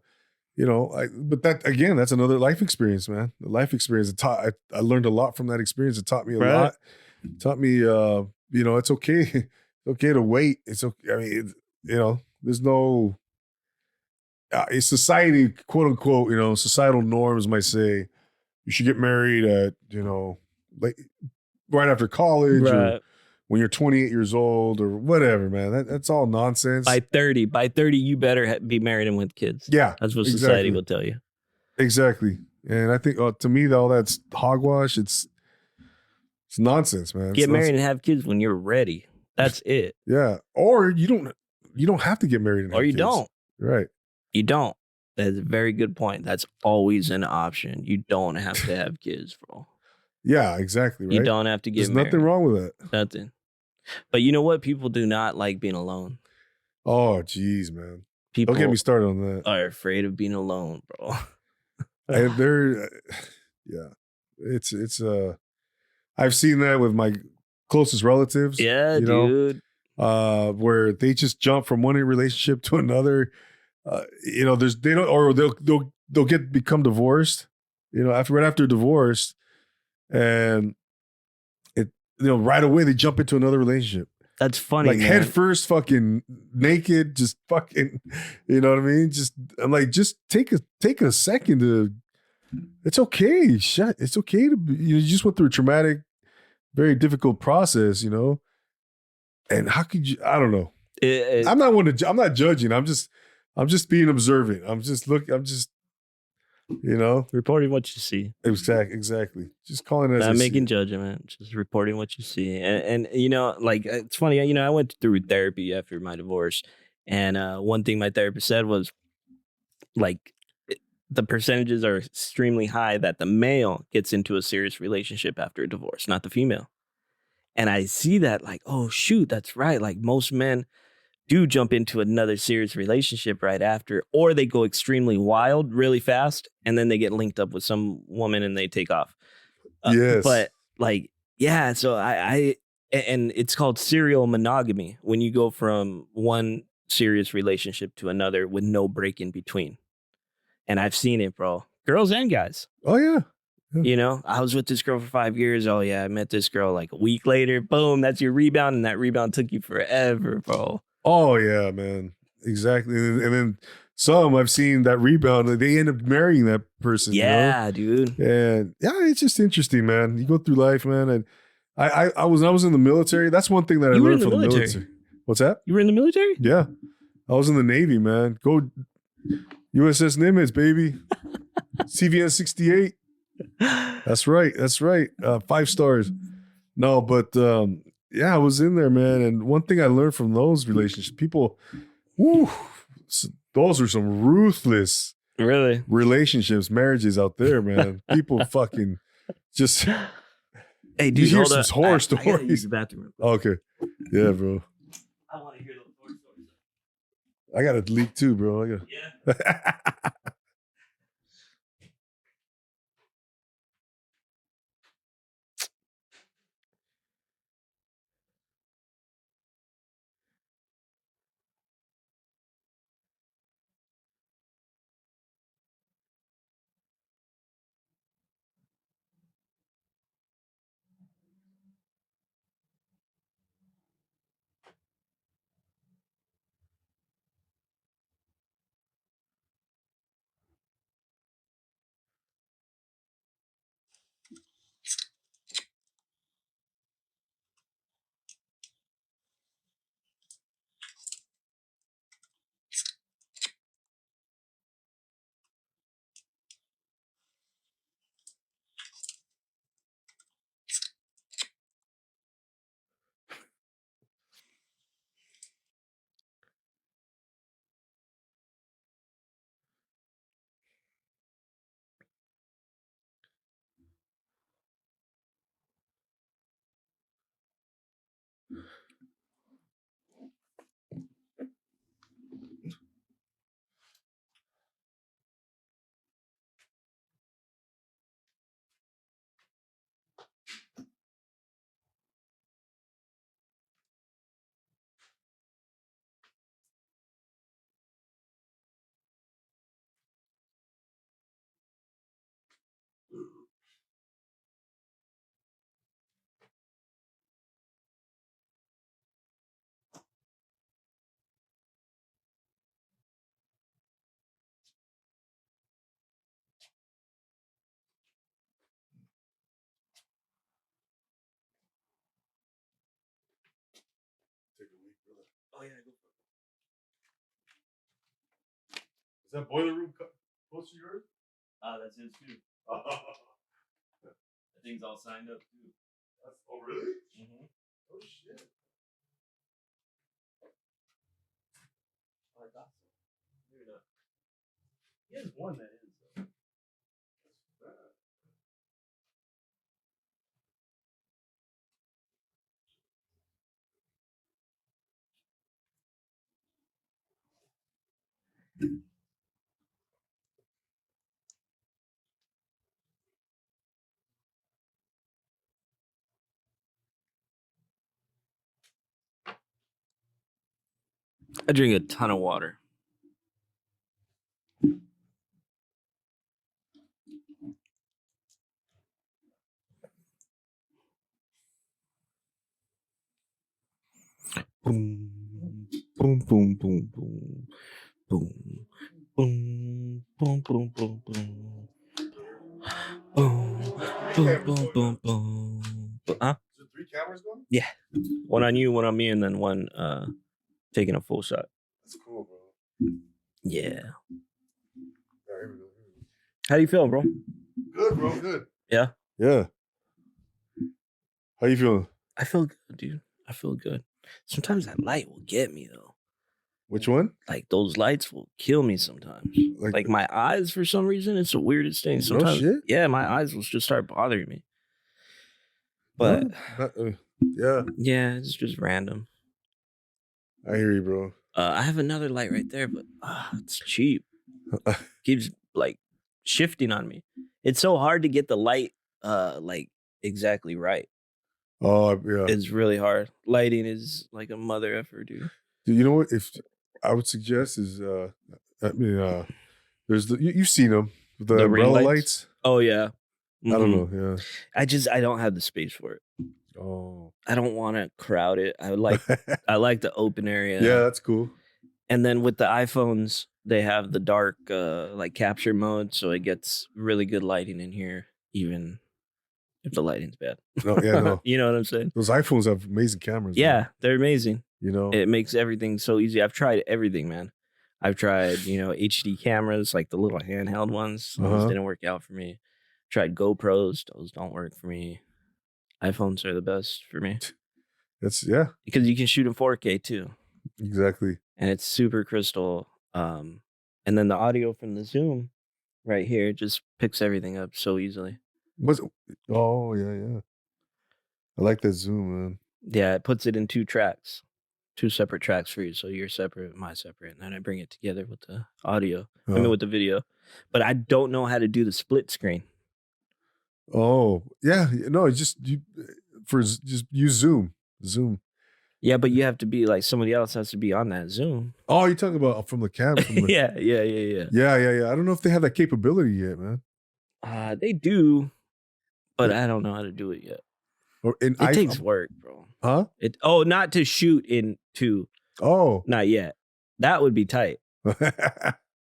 Speaker 2: that again, that's another life experience, man. The life experience. I learned a lot from that experience. It taught me a lot. It taught me, it's okay. It's okay to wait. It's okay. I mean, there's no society, quote unquote, societal norms might say you should get married at, like right after college or when you're 28 years old or whatever, man. That's all nonsense.
Speaker 1: By 30, you better be married and with kids.
Speaker 2: Yeah.
Speaker 1: That's what society will tell you.
Speaker 2: Exactly. And I think to me, though, that's hogwash. It's nonsense, man.
Speaker 1: Get married and have kids when you're ready. That's it.
Speaker 2: Yeah. Or you don't have to get married and have kids.
Speaker 1: Don't.
Speaker 2: Right.
Speaker 1: You don't. That's a very good point. That's always an option. You don't have to have kids, bro.
Speaker 2: Yeah, exactly. Right.
Speaker 1: You don't have to get married.
Speaker 2: There's nothing wrong with that.
Speaker 1: Nothing. But you know what? People do not like being alone.
Speaker 2: Oh, geez, man.
Speaker 1: People
Speaker 2: don't get me started on that.
Speaker 1: Are afraid of being alone, bro.
Speaker 2: It's I've seen that with my closest relatives.
Speaker 1: Yeah, dude.
Speaker 2: Where they just jump from one relationship to another. They'll become divorced. Right after divorce, and right away they jump into another relationship.
Speaker 1: That's funny,
Speaker 2: like
Speaker 1: man.
Speaker 2: Head first, fucking naked, just fucking, you know what I mean? I'm like, just take a second to. It's okay. Shut. It's okay to be. You just went through a traumatic, very difficult process, And how could you? I don't know. I'm not judging. I'm just being observant. I'm just
Speaker 1: reporting what you see.
Speaker 2: Exactly. Just calling it as
Speaker 1: not making judgment, just reporting what you see. And like it's funny, I went through therapy after my divorce, and one thing my therapist said was like the percentages are extremely high that the male gets into a serious relationship after a divorce, not the female. And I see that like, oh shoot, that's right. Like most men do jump into another serious relationship right after, or they go extremely wild really fast, and then they get linked up with some woman and they take off.
Speaker 2: Yes.
Speaker 1: But like, yeah, so and it's called serial monogamy when you go from one serious relationship to another with no break in between. And I've seen it, bro. Girls and guys.
Speaker 2: Oh, yeah.
Speaker 1: I was with this girl for 5 years. Oh, yeah, I met this girl like a week later. Boom, that's your rebound. And that rebound took you forever, bro.
Speaker 2: Oh, yeah, man. Exactly. And then some I've seen that rebound, they end up marrying that person.
Speaker 1: Yeah, dude.
Speaker 2: And yeah, it's just interesting, man. You go through life, man. And I was in the military. That's one thing that I learned from the military. What's that?
Speaker 1: You were in the military?
Speaker 2: Yeah. I was in the Navy, man. Go USS Nimitz, baby. CVN 68. That's right. 5 stars. No, but yeah, I was in there, man. And one thing I learned from those relationships, people, those are some ruthless
Speaker 1: Really?
Speaker 2: relationships, marriages out there, man. People fucking just.
Speaker 1: Hey,
Speaker 2: You
Speaker 1: dude,
Speaker 2: hear
Speaker 1: hold
Speaker 2: some
Speaker 1: up.
Speaker 2: horror
Speaker 1: I gotta use
Speaker 2: stories.
Speaker 1: the bathroom. Real quick.
Speaker 2: Okay, yeah, bro.
Speaker 1: I want to hear those horror stories.
Speaker 2: I got a leak too, bro.
Speaker 1: Yeah. Oh yeah, go for it.
Speaker 2: Is that boiler room close to yours?
Speaker 1: That's his too. That thing's all signed up too.
Speaker 2: Oh, really?
Speaker 1: Mm-hmm.
Speaker 2: Oh, shit.
Speaker 1: I thought so. Maybe not. He has one that is though. I drink a ton of water. Boom, boom, boom, boom, boom, boom, boom, boom, boom, boom, boom. Boom, boom, boom, boom, boom. Huh?
Speaker 2: Is there 3 cameras going?
Speaker 1: Yeah. One on you, one on me, and then one taking a full shot.
Speaker 2: That's cool, bro.
Speaker 1: Yeah.
Speaker 2: Yeah, here we go.
Speaker 1: How do you feel, bro?
Speaker 2: Good, bro. Good.
Speaker 1: Yeah.
Speaker 2: Yeah. How you feeling?
Speaker 1: I feel good, dude. I feel good. Sometimes that light will get me though.
Speaker 2: Which one?
Speaker 1: Like those lights will kill me sometimes.
Speaker 2: Like-
Speaker 1: Like my eyes, for some reason, it's the weirdest thing. Sometimes,
Speaker 2: shit?
Speaker 1: yeah, my eyes will just start bothering me. But
Speaker 2: yeah,
Speaker 1: yeah, it's just random.
Speaker 2: I hear you, bro.
Speaker 1: I have another light right there, but it's cheap. Keeps like shifting on me. It's so hard to get the light like exactly right.
Speaker 2: Oh, yeah.
Speaker 1: It's really hard. Lighting is like a mother effer, dude.
Speaker 2: Dude, you know what? If I would suggest is, I mean, there's you've seen them, the
Speaker 1: ring
Speaker 2: umbrella lights.
Speaker 1: Oh yeah.
Speaker 2: I don't
Speaker 1: Mhm.
Speaker 2: know. Yeah.
Speaker 1: I don't have the space for it.
Speaker 2: Oh.
Speaker 1: I don't want to crowd it. I like the open area.
Speaker 2: Yeah, that's cool.
Speaker 1: And then with the iPhones, they have the dark like capture mode, so it gets really good lighting in here, even if the lighting's bad.
Speaker 2: No, yeah, no.
Speaker 1: You know what I'm saying?
Speaker 2: Those iPhones have amazing cameras.
Speaker 1: Yeah,
Speaker 2: man.
Speaker 1: they're amazing.
Speaker 2: You know,
Speaker 1: It makes everything so easy. I've tried everything, man. I've tried, HD cameras, like the little handheld ones. Those didn't work out for me. Tried GoPros. Those don't work for me. iPhones are the best for me.
Speaker 2: that's
Speaker 1: Because you can shoot in 4K too.
Speaker 2: exactly.
Speaker 1: And it's super crystal. and then the audio from the Zoom right here just picks everything up so easily.
Speaker 2: Oh yeah. I like that Zoom, man.
Speaker 1: Yeah, it puts it in 2 tracks, 2 separate tracks for you. So you're separate, my separate, and then I bring it together with the audio. I mean, with the video. But I don't know how to do the split screen.
Speaker 2: Oh yeah, no, just use Zoom.
Speaker 1: Yeah, but you have to be like somebody else has to be on that Zoom.
Speaker 2: Oh, you're talking about from the cam?
Speaker 1: Yeah.
Speaker 2: Yeah. I don't know if they have that capability yet, man.
Speaker 1: They do, but I don't know how to do it yet. It takes work, bro.
Speaker 2: Huh?
Speaker 1: Not to shoot into.
Speaker 2: Oh,
Speaker 1: not yet. That would be tight.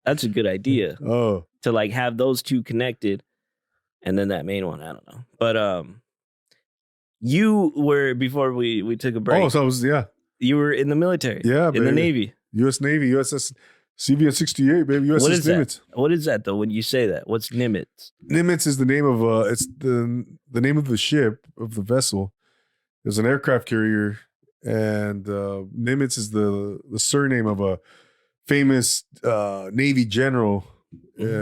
Speaker 1: That's a good idea.
Speaker 2: Oh,
Speaker 1: to like have those 2 connected, and then that main one. I don't know, but you were before we took a break.
Speaker 2: Oh, so I was
Speaker 1: You were in the military.
Speaker 2: Yeah,
Speaker 1: in the Navy.
Speaker 2: U.S. Navy, USS CVN 68, baby. USS Nimitz.
Speaker 1: What is that though? When you say that, what's Nimitz?
Speaker 2: Nimitz is the name of it's the name of the ship, of the vessel. It was an aircraft carrier, and Nimitz is the surname of a famous Navy general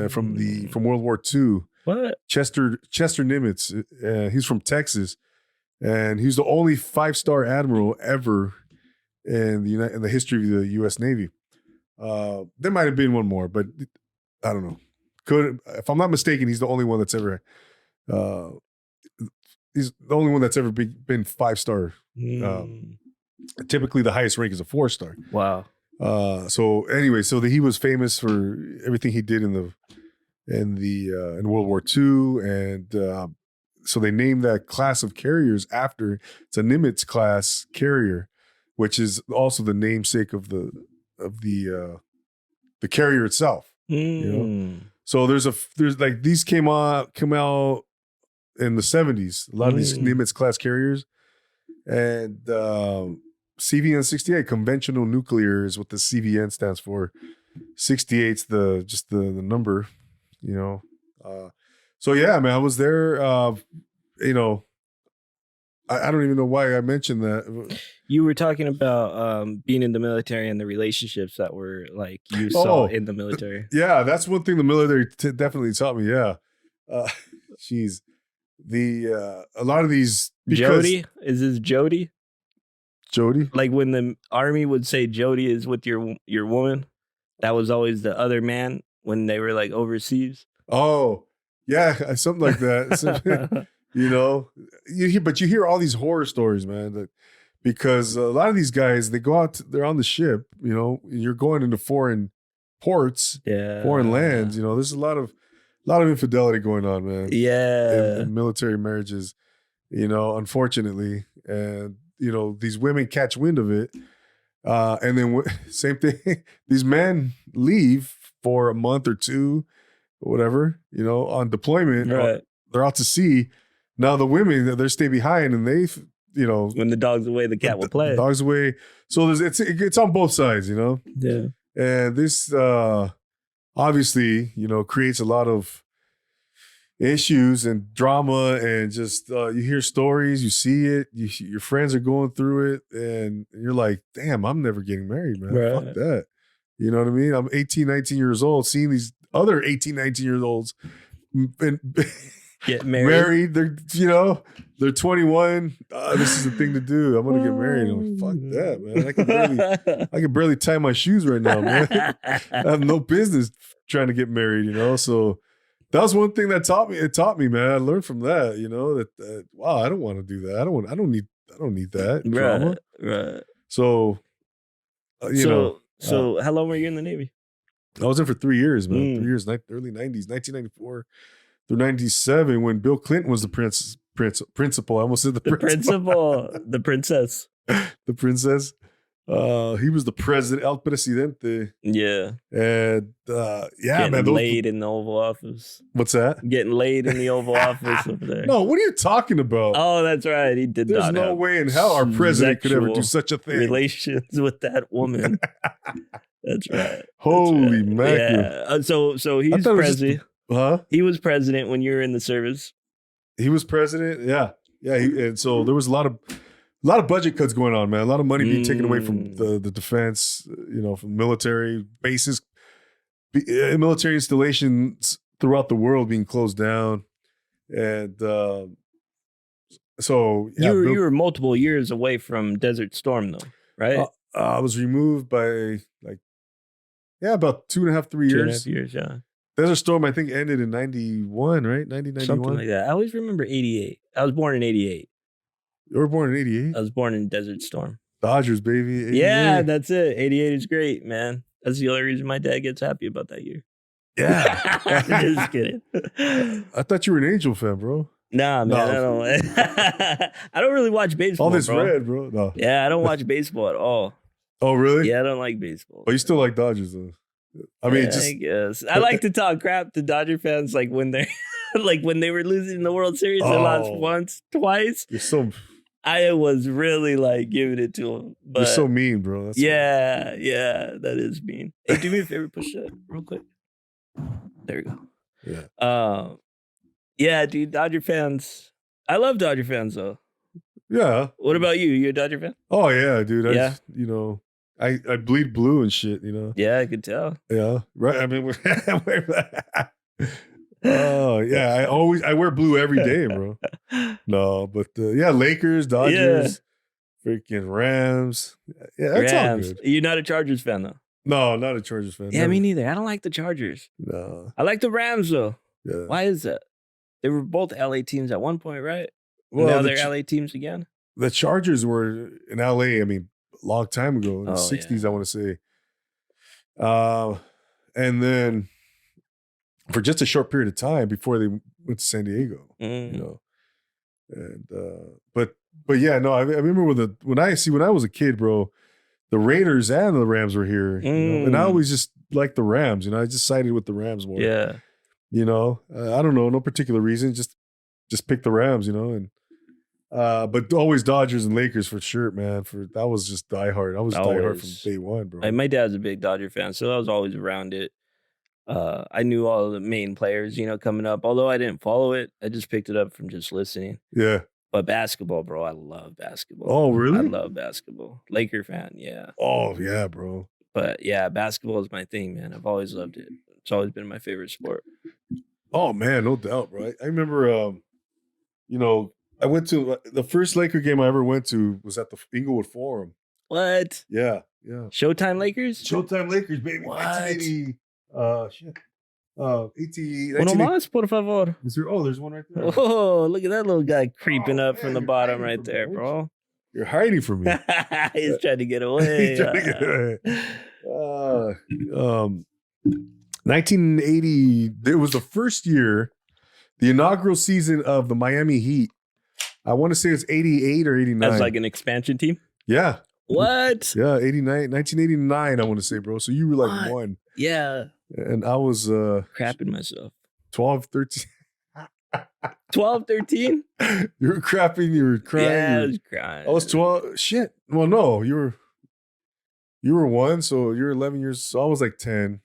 Speaker 2: from World War II.
Speaker 1: What?
Speaker 2: Chester Nimitz. He's from Texas, and he's the only 5-star admiral ever in the history of the U.S. Navy. There might have been one more, but I don't know. If I'm not mistaken, he's the only one that's ever. He's the only one that's ever been 5-star. Typically, the highest rank is a 4-star.
Speaker 1: Wow.
Speaker 2: So anyway, he was famous for everything he did in World War II, and so they named that class of carriers after. It's a Nimitz class carrier, which is also the namesake of the carrier itself. You know? So there's like these come out in the 70s. A lot of these Nimitz class carriers, and CVN 68, conventional nuclear, is what the CVN stands for. 68's the number, you know. So yeah, man, I was there. You know, I don't even know why I mentioned that.
Speaker 1: You were talking about being in the military and the relationships that were like you saw in the military.
Speaker 2: Yeah, that's one thing the military definitely taught me. Yeah, geez, a lot of these
Speaker 1: Jody, is this Jody?
Speaker 2: Jody,
Speaker 1: like when the army would say Jody is with your woman, that was always the other man when they were like overseas.
Speaker 2: Oh yeah, something like that. You know, you hear all these horror stories, man. Because a lot of these guys, they go out, they're on the ship. You know, you're going into foreign ports, foreign lands. You know, there's a lot of infidelity going on, man.
Speaker 1: Yeah,
Speaker 2: in military marriages. You know, unfortunately, and you know these women catch wind of it, and then same thing. These men leave for a month or 2, or whatever. You know, on deployment.
Speaker 1: Right.
Speaker 2: They're out to sea. Now the women, they stay behind, and they, you know,
Speaker 1: when the dog's away, the cat will play.
Speaker 2: The dog's away. So it's on both sides, you know.
Speaker 1: Yeah.
Speaker 2: And this obviously, you know, creates a lot of issues and drama, and just you hear stories, you see it, your friends are going through it, and you're like, damn, I'm never getting married, man.
Speaker 1: Right.
Speaker 2: Fuck that. You know what I mean? I'm 18, 19 years old, seeing these other 18, 19 years olds
Speaker 1: get married.
Speaker 2: They're, you know, they're 21. This is the thing to do. I'm gonna get married. I'm like, fuck that, man. I can barely tie my shoes right now, man. I have no business trying to get married, you know. So that was one thing that taught me. It taught me, man. I learned from that, you know, that wow, I don't want to do that. I don't need that drama.
Speaker 1: Right.
Speaker 2: So you know.
Speaker 1: So how long were you in the Navy?
Speaker 2: I was in for 3 years, man. 3 years, early 90s, 1994 through 97, when Bill Clinton was the principal. I almost said the
Speaker 1: principal. The princess.
Speaker 2: The princess. He was the president, El Presidente.
Speaker 1: Yeah.
Speaker 2: And yeah,
Speaker 1: getting laid in the Oval Office.
Speaker 2: What's that?
Speaker 1: Getting laid in the Oval Office over there.
Speaker 2: No, what are you talking about?
Speaker 1: Oh, that's right. He did.
Speaker 2: There's no way in hell our president could ever do such a thing.
Speaker 1: Relations with that woman. That's right.
Speaker 2: Holy mackerel.
Speaker 1: Yeah. So he's president.
Speaker 2: Huh?
Speaker 1: He was president when you were in the service.
Speaker 2: He was president. Yeah. Yeah. And so there was a lot of budget cuts going on, man. A lot of money being taken away from the defense, you know, from military bases. military installations throughout the world being closed down, and so yeah,
Speaker 1: you were multiple years away from Desert Storm though, right?
Speaker 2: I was removed by about 2.5, 3 years.
Speaker 1: 2.5 years, yeah.
Speaker 2: Desert Storm, I think, ended in 91, right? 1991.
Speaker 1: Something like that. I always remember 88. I was born in 88.
Speaker 2: You were born in 88?
Speaker 1: I was born in Desert Storm.
Speaker 2: Dodgers, baby. 88.
Speaker 1: Yeah, that's it. 88 is great, man. That's the only reason my dad gets happy about that year.
Speaker 2: Yeah.
Speaker 1: Just kidding.
Speaker 2: I thought you were an Angel fan, bro.
Speaker 1: Nah, man.
Speaker 2: No.
Speaker 1: I don't really watch baseball.
Speaker 2: All this
Speaker 1: bro.
Speaker 2: red, bro. No.
Speaker 1: Yeah, I don't watch baseball at all.
Speaker 2: Oh, really?
Speaker 1: Yeah, I don't like baseball.
Speaker 2: But you still like Dodgers, though. I mean,
Speaker 1: I guess I like to talk crap to Dodger fans, like when they're like when they were losing the World Series. They lost once, twice.
Speaker 2: You're so.
Speaker 1: I was really like giving it to them. But
Speaker 2: you're so mean, bro. That's
Speaker 1: yeah, that is mean. Hey, do me a favor, push that real quick. There we go.
Speaker 2: Yeah.
Speaker 1: Yeah, dude, Dodger fans. I love Dodger fans though.
Speaker 2: Yeah.
Speaker 1: What about you? You a Dodger fan?
Speaker 2: Oh yeah, dude.
Speaker 1: Yeah.
Speaker 2: I bleed blue and shit,
Speaker 1: Yeah, I could tell.
Speaker 2: Yeah. Right. I mean, oh yeah. I wear blue every day, bro. No, but yeah, Lakers, Dodgers, freaking Rams. Yeah, that's
Speaker 1: Rams.
Speaker 2: all good.
Speaker 1: You're not a Chargers fan though.
Speaker 2: No, not a Chargers fan.
Speaker 1: Yeah,
Speaker 2: Never.
Speaker 1: me neither. I don't like the Chargers.
Speaker 2: No.
Speaker 1: I like the Rams though.
Speaker 2: Yeah.
Speaker 1: Why is that? They were both LA teams at one point, right?
Speaker 2: Well,
Speaker 1: now they're LA teams again.
Speaker 2: The Chargers were in LA. I mean, a long time ago in the 60s, I want to say. And then for just a short period of time before they went to San Diego, and but yeah, no, I remember when I was a kid, bro, the Raiders and the Rams were here, and I always just liked the Rams, I just sided with the Rams more.
Speaker 1: Yeah.
Speaker 2: I don't know, no particular reason, just pick the Rams, and but always Dodgers and Lakers for sure, man. That was just diehard. I was diehard from day one, bro.
Speaker 1: My dad's a big Dodger fan, so I was always around it. I knew all the main players, coming up. Although I didn't follow it, I just picked it up from just listening.
Speaker 2: Yeah.
Speaker 1: But basketball, bro, I love basketball.
Speaker 2: Oh, really?
Speaker 1: I love basketball. Laker fan, yeah.
Speaker 2: Oh, yeah, bro.
Speaker 1: But yeah, basketball is my thing, man. I've always loved it. It's always been my favorite sport.
Speaker 2: Oh man, no doubt, bro. I remember, I went to the first Laker game I ever went to was at the Inglewood Forum.
Speaker 1: What?
Speaker 2: Yeah.
Speaker 1: Showtime Lakers?
Speaker 2: Showtime Lakers, baby.
Speaker 1: What?
Speaker 2: 1980. Shit. 18.
Speaker 1: Uno más, por favor.
Speaker 2: There's one right there.
Speaker 1: Oh, look at that little guy creeping up from the bottom right there, bro.
Speaker 2: You're hiding from me.
Speaker 1: He's trying to get away.
Speaker 2: He's trying to get away. 1980. It was the first year, the inaugural season of the Miami Heat. I want to say it's 88 or 89.
Speaker 1: That's like an expansion team?
Speaker 2: Yeah.
Speaker 1: What?
Speaker 2: Yeah, 1989, I want to say, bro. So you were like one.
Speaker 1: Yeah.
Speaker 2: And I was
Speaker 1: crapping myself.
Speaker 2: 12, 13.
Speaker 1: 12, 13?
Speaker 2: You were crapping, you were crying.
Speaker 1: Yeah, I was crying.
Speaker 2: I was 12. Shit. Well, no, you were one, so you're 11 years. So I was like 10.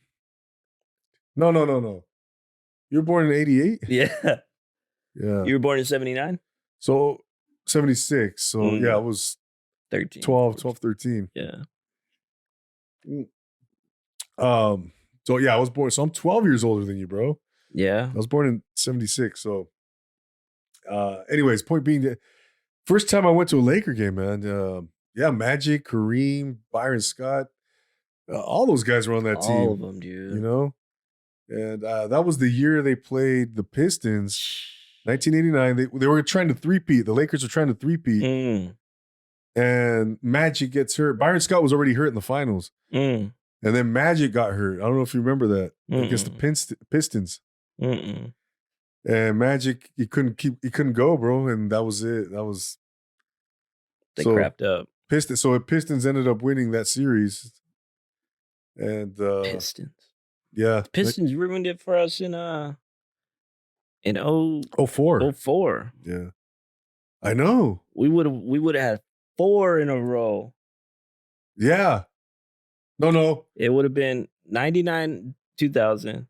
Speaker 2: No. You were born in 88?
Speaker 1: Yeah.
Speaker 2: Yeah.
Speaker 1: You were born in 79?
Speaker 2: So 76. So yeah, I was
Speaker 1: 13.
Speaker 2: 12, 13.
Speaker 1: Yeah.
Speaker 2: So yeah, I was born. So I'm 12 years older than you, bro.
Speaker 1: Yeah.
Speaker 2: I was born in 76. So anyways, point being that first time I went to a Laker game, man. Yeah, Magic, Kareem, Byron Scott, all those guys were on that team.
Speaker 1: All of them, dude.
Speaker 2: And that was the year they played the Pistons, 1989. They were trying to three-peat. The Lakers were trying to three-peat. And Magic gets hurt. Byron Scott was already hurt in the finals. And then Magic got hurt. I don't know if you remember that against the Pistons. And Magic, he couldn't go, bro. And that was it.
Speaker 1: They crapped up.
Speaker 2: Pistons ended up winning that series. And
Speaker 1: Pistons.
Speaker 2: Yeah.
Speaker 1: The Pistons ruined it for us in
Speaker 2: 04.
Speaker 1: 04.
Speaker 2: Yeah. I know.
Speaker 1: We would have had 4 in a row.
Speaker 2: Yeah. No.
Speaker 1: It would have been 99, 2000.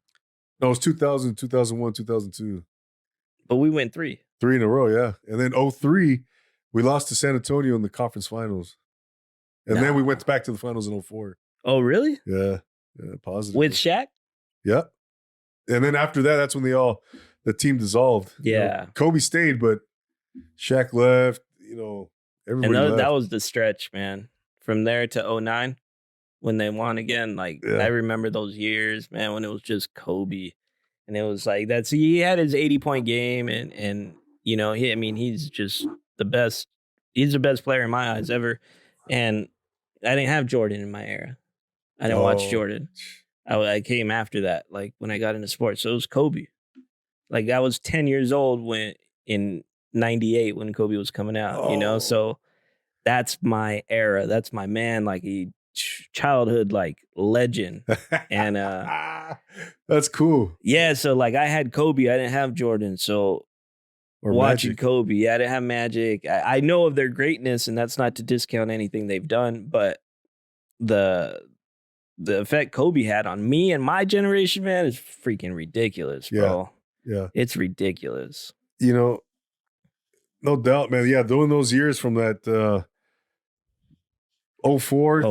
Speaker 2: No, it was 2000, 2001, 2002.
Speaker 1: But we went 3.
Speaker 2: 3 in a row, yeah. And then 03, we lost to San Antonio in the conference finals. And then we went back to the finals in 04.
Speaker 1: Oh, really?
Speaker 2: Yeah. Positive.
Speaker 1: With Shaq?
Speaker 2: Yep. And then after that, that's when the team dissolved.
Speaker 1: Yeah.
Speaker 2: Kobe stayed, but Shaq left. Everybody left.
Speaker 1: That was the stretch, man. From there to 2009, when they won again, like I remember those years, man, when it was just Kobe. And it was like he had his 80-point game and he's just the best. He's the best player in my eyes ever. And I didn't have Jordan in my era. I didn't watch Jordan. I came after that, like when I got into sports. So it was Kobe. Like I was 10 years old when in 98 when Kobe was coming out, so that's my era. That's my man, like a childhood like legend. And
Speaker 2: that's cool.
Speaker 1: Yeah, so like I had Kobe, I didn't have Jordan. So watching Magic. Kobe, I didn't have Magic. I know of their greatness, and that's not to discount anything they've done, but the effect Kobe had on me and my generation, man, is freaking ridiculous, bro.
Speaker 2: Yeah.
Speaker 1: It's ridiculous.
Speaker 2: No doubt, man. Yeah, during those years from that 04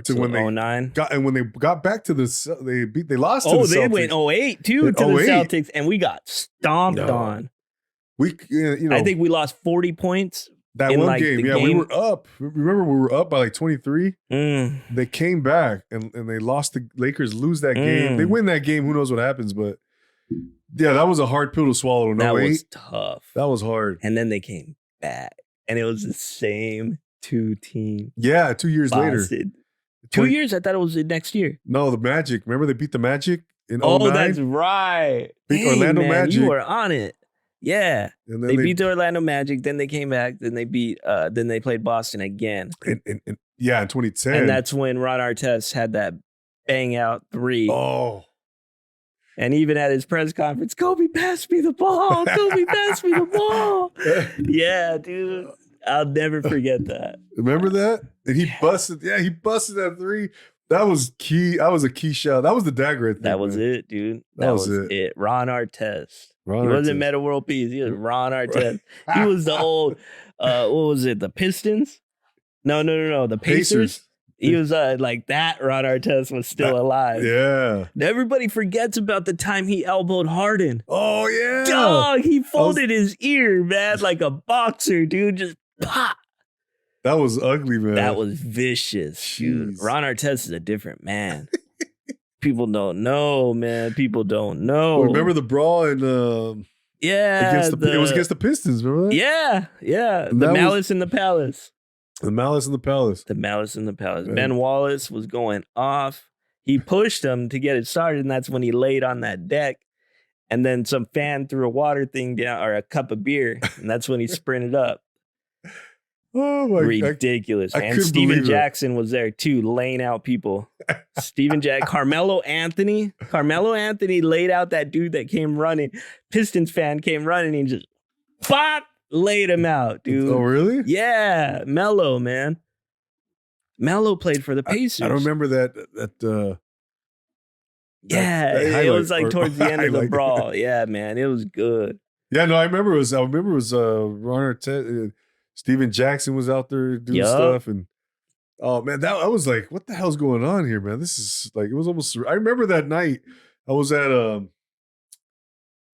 Speaker 1: to when 09.
Speaker 2: When they got back to they lost to the Celtics.
Speaker 1: They went 08 too to the Celtics, and we got stomped on. I think we lost 40 points.
Speaker 2: That one game, we were up. Remember, we were up by like 23. They came back and they lost. The Lakers lose that game. They win that game. Who knows what happens? But yeah, that was a hard pill to swallow.
Speaker 1: That was tough.
Speaker 2: That was hard.
Speaker 1: And then they came back, and it was the same two teams.
Speaker 2: Yeah, 2 years later.
Speaker 1: 2 years? I thought it was the next year.
Speaker 2: No, the Magic. Remember they beat the Magic in 09?
Speaker 1: Oh, that's right.
Speaker 2: Beat Orlando Magic.
Speaker 1: You were on it. Yeah, and then they beat the Orlando Magic. Then they came back. Then they beat. Then they played Boston again.
Speaker 2: In 2010.
Speaker 1: And that's when Ron Artest had that bang out 3.
Speaker 2: Oh,
Speaker 1: and even at his press conference, Kobe passed me the ball. Kobe passed me the ball. Yeah, dude, I'll never forget that.
Speaker 2: Remember that? And he busted. Yeah, he busted that 3. That was key. That was a key shot. That was the dagger. I think,
Speaker 1: that was it, dude. That was it. Ron Artest. He wasn't Metta World Peace. He was Ron Artest. He was the old, what was it? The Pistons? No. The Pacers. He was like that. Ron Artest was still alive.
Speaker 2: Yeah.
Speaker 1: Everybody forgets about the time he elbowed Harden.
Speaker 2: Oh, yeah.
Speaker 1: Dog, he folded his ear, man, like a boxer, dude. Just pop.
Speaker 2: That was ugly, man.
Speaker 1: That was vicious, dude. Ron Artest is a different man. People don't know, man. People don't know.
Speaker 2: Oh, remember the brawl and it was against the Pistons, remember that?
Speaker 1: Yeah. The Malice in the Palace.
Speaker 2: The Malice in the Palace.
Speaker 1: The Malice in the Palace. Man. Ben Wallace was going off. He pushed him to get it started, and that's when he laid on that deck. And then some fan threw a water thing down, or a cup of beer, and that's when he sprinted up.
Speaker 2: Oh my!
Speaker 1: Ridiculous, man. Steven Jackson was there too, laying out people. Carmelo Anthony laid out that dude that came running. Pistons fan came running and just pop, laid him out, dude.
Speaker 2: Oh, really?
Speaker 1: Yeah, Melo, man. Melo played for the Pacers.
Speaker 2: I don't remember that.
Speaker 1: It was like towards the end of the brawl. Yeah, man, it was good.
Speaker 2: Yeah, no, I remember it was Ron Artest. Steven Jackson was out there doing stuff, and oh man, I was like, what the hell's going on here, man? This is like, it was almost. I remember that night I was at a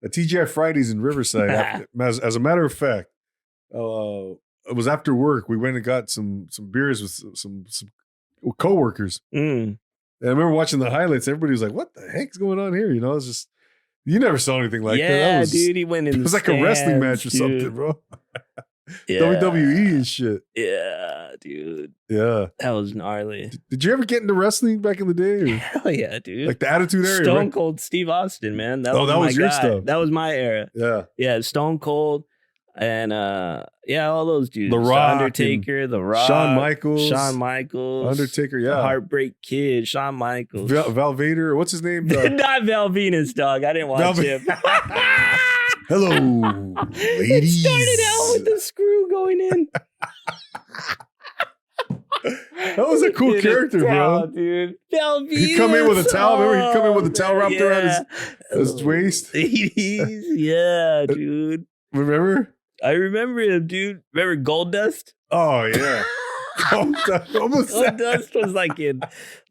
Speaker 2: TGI Fridays in Riverside. As a matter of fact, it was after work. We went and got some beers with some coworkers. And I remember watching the highlights. Everybody was like, "What the heck's going on here?" It's just you never saw anything like that.
Speaker 1: Yeah, dude, he went in.
Speaker 2: It was like a wrestling match or something, bro. Yeah. WWE and shit.
Speaker 1: Yeah, dude.
Speaker 2: Yeah.
Speaker 1: That was gnarly.
Speaker 2: Did you ever get into wrestling back in the day? Or?
Speaker 1: Hell yeah, dude.
Speaker 2: Like the Attitude Era.
Speaker 1: Stone Cold Steve Austin, man. That was your stuff. That was my era.
Speaker 2: Yeah.
Speaker 1: Yeah, Stone Cold and all those dudes.
Speaker 2: The Rock.
Speaker 1: Undertaker, The Rock.
Speaker 2: Shawn Michaels.
Speaker 1: Undertaker,
Speaker 2: yeah.
Speaker 1: Heartbreak Kid, Shawn Michaels.
Speaker 2: Val Vader. What's his name?
Speaker 1: Not Val Venus, dog. I didn't watch him.
Speaker 2: Hello, ladies.
Speaker 1: It started out with the screw going in.
Speaker 2: That was a cool character, bro.
Speaker 1: Dude. Val Venus.
Speaker 2: He'd come in with a towel. Remember, he'd come in with a towel wrapped around his waist.
Speaker 1: 80s. Yeah, dude.
Speaker 2: Remember?
Speaker 1: I remember him, dude. Remember Gold Dust?
Speaker 2: Oh, yeah. Almost
Speaker 1: Gold Dust was like in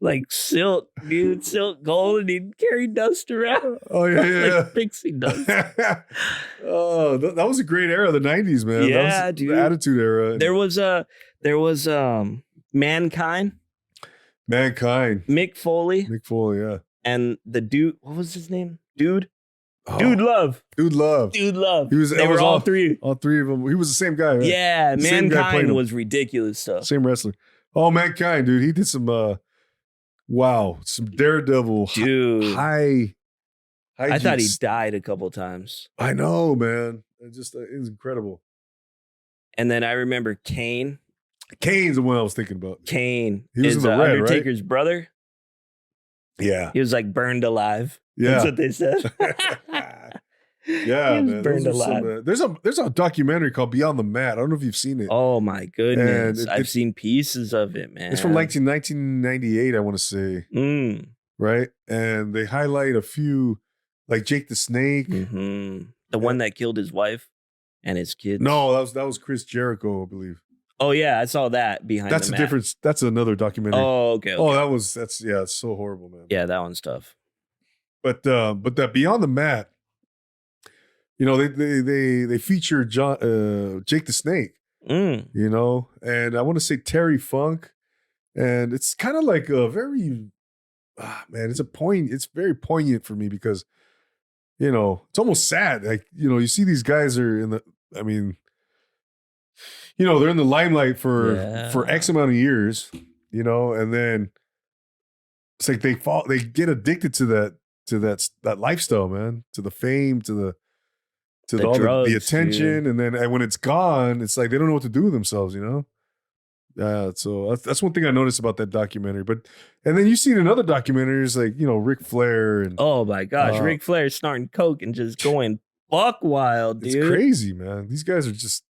Speaker 1: like silk, dude, silk gold, and he'd carry dust around.
Speaker 2: Oh yeah,
Speaker 1: like
Speaker 2: yeah.
Speaker 1: pixie dust.
Speaker 2: Oh, that was a great era of the 90s, man.
Speaker 1: Yeah,
Speaker 2: that was
Speaker 1: dude.
Speaker 2: The Attitude Era.
Speaker 1: There was Mankind,
Speaker 2: Mankind.
Speaker 1: Mick Foley,
Speaker 2: Mick Foley, yeah.
Speaker 1: and the dude. What was his name? Dude.
Speaker 2: Oh,
Speaker 1: Dude Love.
Speaker 2: Dude Love.
Speaker 1: Dude Love.
Speaker 2: They
Speaker 1: were all three.
Speaker 2: All three of them. He was the same guy, right?
Speaker 1: Yeah,
Speaker 2: The same guy played
Speaker 1: Mankind
Speaker 2: him.
Speaker 1: was ridiculous stuff.
Speaker 2: Same wrestler. Oh, Mankind, dude. He did some some Daredevil
Speaker 1: Dude.
Speaker 2: high
Speaker 1: I thought he died a couple times.
Speaker 2: I know, man. It was incredible.
Speaker 1: And then I remember Kane.
Speaker 2: Kane's the one I was thinking about.
Speaker 1: Kane
Speaker 2: He was
Speaker 1: is
Speaker 2: in the red,
Speaker 1: Undertaker's brother.
Speaker 2: Yeah.
Speaker 1: He was like burned alive.
Speaker 2: Yeah.
Speaker 1: That's what they said.
Speaker 2: Yeah,
Speaker 1: He was
Speaker 2: man.
Speaker 1: burned alive.
Speaker 2: There's a documentary called Beyond the Mat. I don't know if you've seen it.
Speaker 1: Oh my goodness.
Speaker 2: And
Speaker 1: I've seen pieces of it, man.
Speaker 2: It's from 1998, I want to say. Right? And they highlight a few, like Jake the Snake.
Speaker 1: Mm-hmm. The one that killed his wife and his kids.
Speaker 2: No, that was Chris Jericho, I believe.
Speaker 1: Oh yeah, I saw that behind
Speaker 2: That's
Speaker 1: the
Speaker 2: a
Speaker 1: mat.
Speaker 2: different. That's another documentary.
Speaker 1: Oh, okay.
Speaker 2: Oh, that's it's so horrible, man.
Speaker 1: Yeah, that one's tough.
Speaker 2: But that Beyond the Mat, you know, they feature Jake the Snake, you know, and I want to say Terry Funk, and it's kind of like a very, man, it's very poignant for me because, you know, it's almost sad. Like, you know, you see these guys are you know, they're in the limelight for X amount of years, you know, and then it's like they get addicted to that lifestyle, man, to the fame, to all
Speaker 1: drugs,
Speaker 2: the attention,
Speaker 1: dude.
Speaker 2: and when it's gone, it's like they don't know what to do with themselves, you know. So that's one thing I noticed about that documentary. And then you see it in other documentaries, like, you know, Ric Flair and
Speaker 1: oh my gosh, Ric Flair snorting coke and just going buck wild, dude.
Speaker 2: It's crazy, man. These guys are just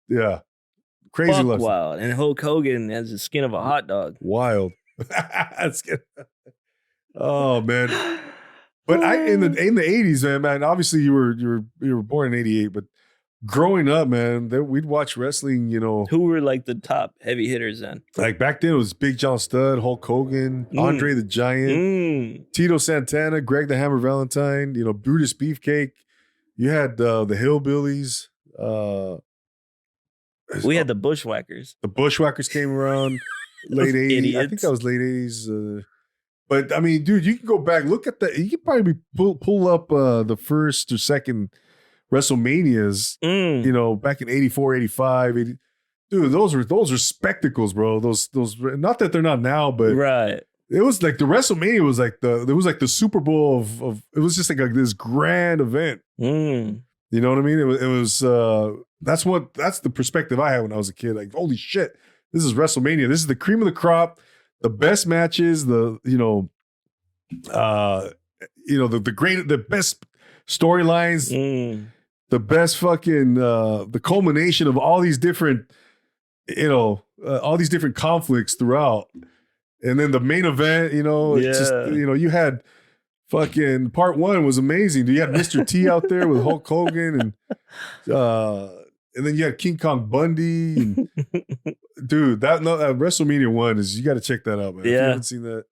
Speaker 2: crazy
Speaker 1: buck wild. And Hulk Hogan has the skin of a hot dog.
Speaker 2: Wild. Oh man. But in the 80s, man, obviously you were born in 88, but growing up, man, we'd watch wrestling, you know.
Speaker 1: Who were like the top heavy hitters then?
Speaker 2: Like back then it was Big John Studd, Hulk Hogan, Andre the Giant, Tito Santana, Greg the Hammer Valentine, you know, Brutus Beefcake. You had the Hillbillies.
Speaker 1: We had the Bushwhackers.
Speaker 2: The Bushwhackers came around late 80s.
Speaker 1: Idiots.
Speaker 2: I think that was late 80s. But I mean, dude, you can go back, look at that. You could probably pull up the first or second WrestleManias, you know, back in 84, 85. 80. Dude, those are spectacles, bro. Those not that they're not now, but
Speaker 1: right.
Speaker 2: It was like the WrestleMania was like the Super Bowl of it was just like this grand event. You know what I mean? It was that's the perspective I had when I was a kid. Like, holy shit, this is WrestleMania. This is the cream of the crop, the best matches, the best storylines, the best fucking the culmination of all these different, all these different conflicts throughout. And then the main event, it's just, you had fucking part one was amazing. You had Mr. T out there with Hulk Hogan and then you had King Kong Bundy. And, dude, that WrestleMania 1 you got to check that out, man.
Speaker 1: Yeah.
Speaker 2: If you haven't seen that.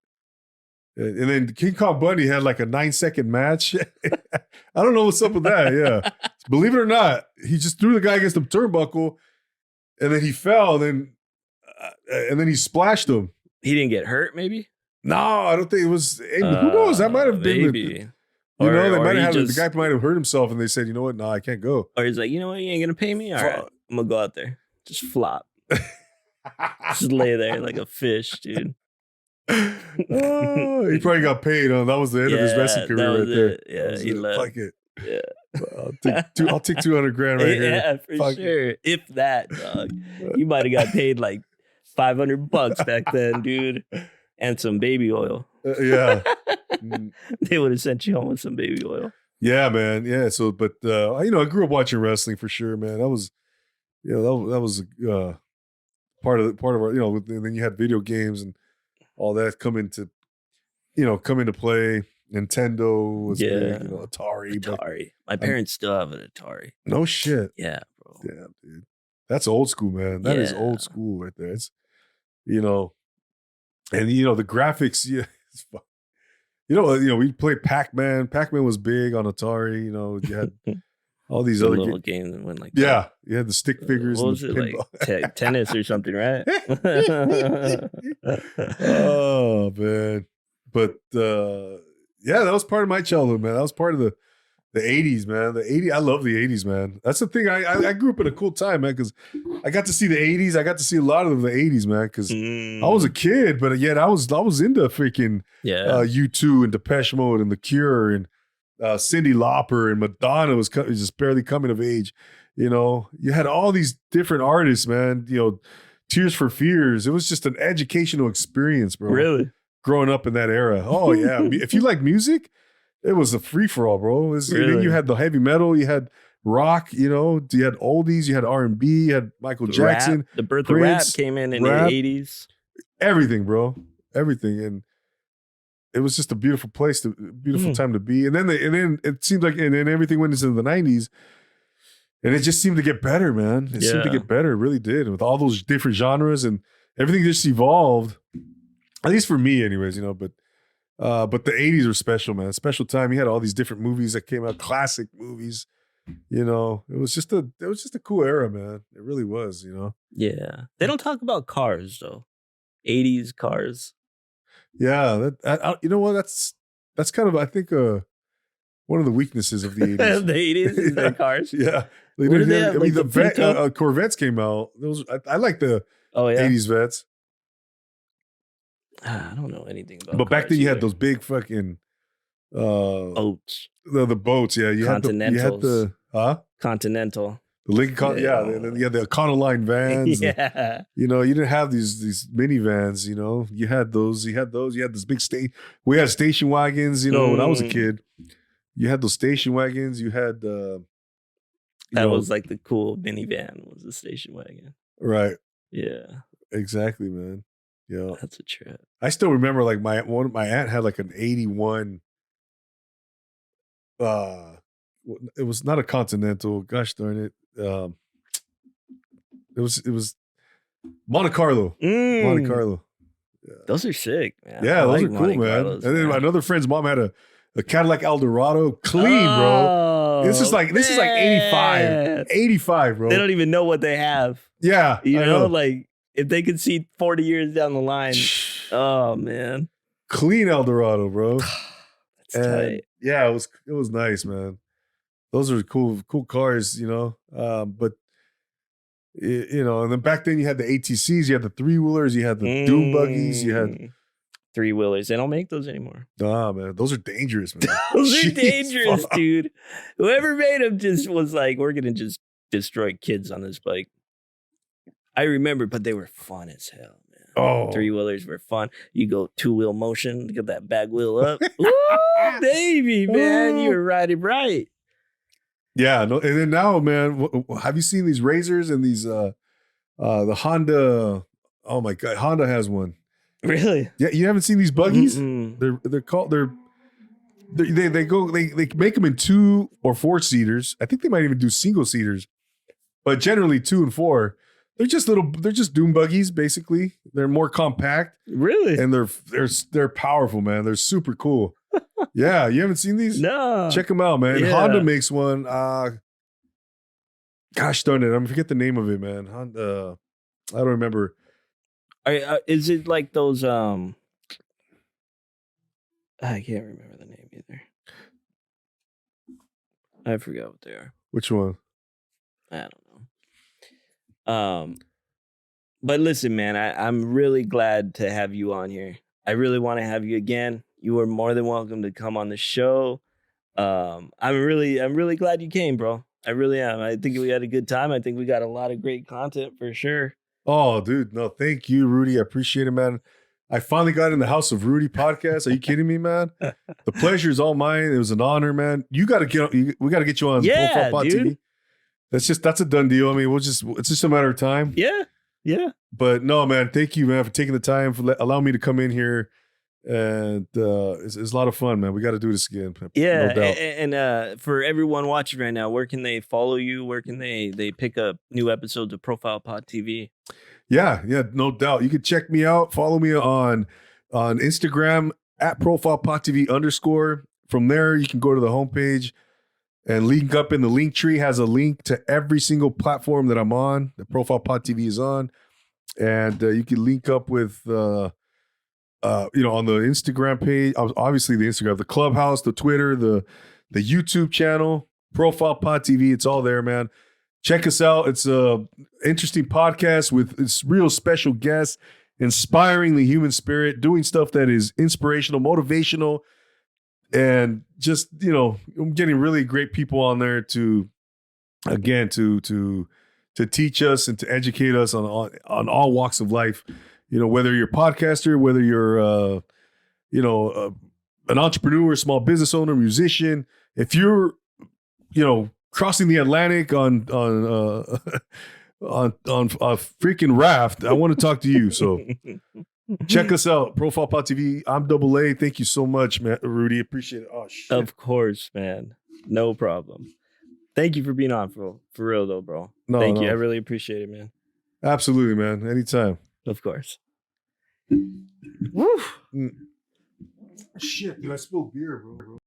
Speaker 2: And then King Kong Bundy had like a 9-second match. I don't know what's up with that. Yeah. Believe it or not, he just threw the guy against the turnbuckle and then he fell and then he splashed him.
Speaker 1: He didn't get hurt, maybe?
Speaker 2: No, I don't think it was. Who knows? That might have been.
Speaker 1: Maybe.
Speaker 2: They might have the guy might have hurt himself and they said, you know what? No, I can't go.
Speaker 1: Or he's like, you know what? You ain't going to pay me? All right. I'm going to go out there. Just flop. Just lay there like a fish, dude.
Speaker 2: Oh, he probably got paid. That was the end of his wrestling career right there.
Speaker 1: Yeah, he left.
Speaker 2: Fuck it.
Speaker 1: Yeah.
Speaker 2: I'll take 200 grand right here.
Speaker 1: Yeah, for sure. It. If that, dog. You might have got paid like $500 back then, dude. And some baby oil.
Speaker 2: Yeah.
Speaker 1: They would have sent you home with some baby oil.
Speaker 2: Yeah, man. Yeah. So, but I grew up watching wrestling for sure, man. That was, that was part of our, and then you had video games and all that come into play. Nintendo was big, Atari.
Speaker 1: My parents still have an Atari.
Speaker 2: No shit.
Speaker 1: Yeah, bro.
Speaker 2: Damn, dude. That's old school, man. That is old school right there. you know, and the graphics, yeah, it's fun. We played Pac-Man. Pac-Man was big on Atari. You had all these
Speaker 1: Some
Speaker 2: other
Speaker 1: little games that went like
Speaker 2: yeah, you had the stick figures
Speaker 1: what
Speaker 2: and
Speaker 1: was
Speaker 2: the
Speaker 1: it
Speaker 2: pinball.
Speaker 1: like tennis or something, right?
Speaker 2: Oh man, but yeah, that was part of my childhood, man. That was part of the 80s, man. The 80s, I love the 80s, man. That's the thing. I grew up in a cool time, man, because I got to see the 80s. I got to see a lot of the 80s, man, because I was a kid, but yet I was into freaking U2 and Depeche Mode and The Cure and Cyndi Lauper and Madonna was just barely coming of age. You had all these different artists, man. Tears for Fears. It was just an educational experience, bro.
Speaker 1: Really?
Speaker 2: Growing up in that era. Oh yeah. If you like music, it was a free for all, bro. And then you had the heavy metal, you had rock, you had oldies, you had R&B, you had Michael Jackson.
Speaker 1: Rap. The birth
Speaker 2: Prince,
Speaker 1: of rap came in the 80s.
Speaker 2: Everything, bro. Everything. And it was just a beautiful beautiful time to be. And then it seemed like, and then everything went into the 90s. And it just seemed to get better, man. It seemed to get better. It really did. With all those different genres and everything just evolved. At least for me, anyways, but the 80s were special, man. Special time. You had all these different movies that came out, classic movies. It was just a cool era, man. It really was,
Speaker 1: Yeah. They don't talk about cars though. 80s cars.
Speaker 2: Yeah, you know what? That's kind of, I think, one of the weaknesses of the 80s.
Speaker 1: The 80s is their cars.
Speaker 2: Yeah.
Speaker 1: The
Speaker 2: Corvettes came out. Those I like the 80s Vets.
Speaker 1: I don't know anything about.
Speaker 2: But back then you had those big fucking
Speaker 1: boats.
Speaker 2: The boats, yeah. You had the
Speaker 1: Continental.
Speaker 2: The Lincoln, Then you had the Econoline vans.
Speaker 1: Yeah.
Speaker 2: You didn't have these minivans. You had those. You had this big we had station wagons. When I was a kid, you had those station wagons. You had
Speaker 1: that was like the cool minivan. Was the station wagon.
Speaker 2: Right.
Speaker 1: Yeah. Exactly,
Speaker 2: man. Yeah.
Speaker 1: That's a trip.
Speaker 2: I still remember like my aunt had like an 81. It was not a Continental. Gosh darn it. It was Monte Carlo. Monte Carlo.
Speaker 1: Yeah. Those are sick, man.
Speaker 2: Yeah, those are cool, man. And then another friend's mom had a Cadillac Eldorado, clean, bro. This is like 85. 85, bro.
Speaker 1: They don't even know what they have.
Speaker 2: Yeah.
Speaker 1: I know, like if they could see 40 years down the line. Oh man.
Speaker 2: Clean Eldorado, bro.
Speaker 1: That's tight.
Speaker 2: Yeah, it was nice, man. Those are cool cars, but and then back then you had the ATCs, you had the 3-wheelers, you had the dune buggies, you had
Speaker 1: 3-wheelers. They don't make those anymore.
Speaker 2: Nah, man, those are dangerous, man.
Speaker 1: Those are dangerous, dude. Whoever made them just was like, we're gonna just destroy kids on this bike. I remember, but they were fun as hell, man.
Speaker 2: Oh,
Speaker 1: 3-wheelers were fun. You go 2-wheel motion, get that back wheel up. Ooh, baby, man, you were riding right.
Speaker 2: Yeah, no, and then now, man, have you seen these Razors and these the Honda? Oh my God, Honda has one.
Speaker 1: Really?
Speaker 2: Yeah, you haven't seen these buggies? They're called they make them in 2 or 4 seaters. I think they might even do single seaters, but generally 2 and 4. They're just dune buggies basically. They're more compact.
Speaker 1: Really?
Speaker 2: And they're powerful, man. They're super cool. Yeah, you haven't seen these?
Speaker 1: No.
Speaker 2: Check them out, man.
Speaker 1: Yeah.
Speaker 2: Honda makes one. Gosh darn it, I forget the name of it, man. Honda. I don't remember.
Speaker 1: Is it like those? I can't remember the name either. I forgot what they are.
Speaker 2: Which one?
Speaker 1: I don't know. But listen, man, I'm really glad to have you on here. I really want to have you again. You are more than welcome to come on the show. I'm really glad you came, bro. I really am. I think we had a good time. I think we got a lot of great content for sure.
Speaker 2: Oh, dude, no, thank you, Rudy. I appreciate it, man. I finally got in the House of Rudy podcast. Are you kidding me, man? The pleasure is all mine. It was an honor, man. We got to get you on ProfilePodTV. That's a done deal. I mean, it's just a matter of time.
Speaker 1: Yeah.
Speaker 2: But no, man, thank you, man, for taking the time for allowing me to come in here. And it's a lot of fun, man. We got to do this again.
Speaker 1: Yeah,
Speaker 2: no doubt.
Speaker 1: And for everyone watching right now, where can they follow you? Where can they pick up new episodes of ProfilePodTV?
Speaker 2: Yeah, no doubt. You can check me out. Follow me on Instagram at ProfilePodTV_. From there, you can go to the homepage and link up in the link tree. Has a link to every single platform that I'm on. The ProfilePod TV is on, and you can link up with on the Instagram page. Obviously, the Instagram, the Clubhouse, the Twitter, the YouTube channel, ProfilePod TV. It's all there, man. Check us out. It's a interesting podcast with it's real special guests, inspiring the human spirit, doing stuff that is inspirational, motivational, and just I'm getting really great people on there to teach us and to educate us on all walks of life. Whether you're a podcaster, whether you're an entrepreneur, small business owner, musician, if you're crossing the Atlantic on a freaking raft, I want to talk to you. So check us out, ProfilePod TV. I'm Double A. Thank you so much, man. Rudy, appreciate it. Oh shit.
Speaker 1: Of course, man. No problem. Thank you for being on, for real though, bro. Thank you. I really appreciate it, man.
Speaker 2: Absolutely, man. Anytime.
Speaker 1: Of course.
Speaker 2: Woo. Shit, dude, I spilled beer, bro.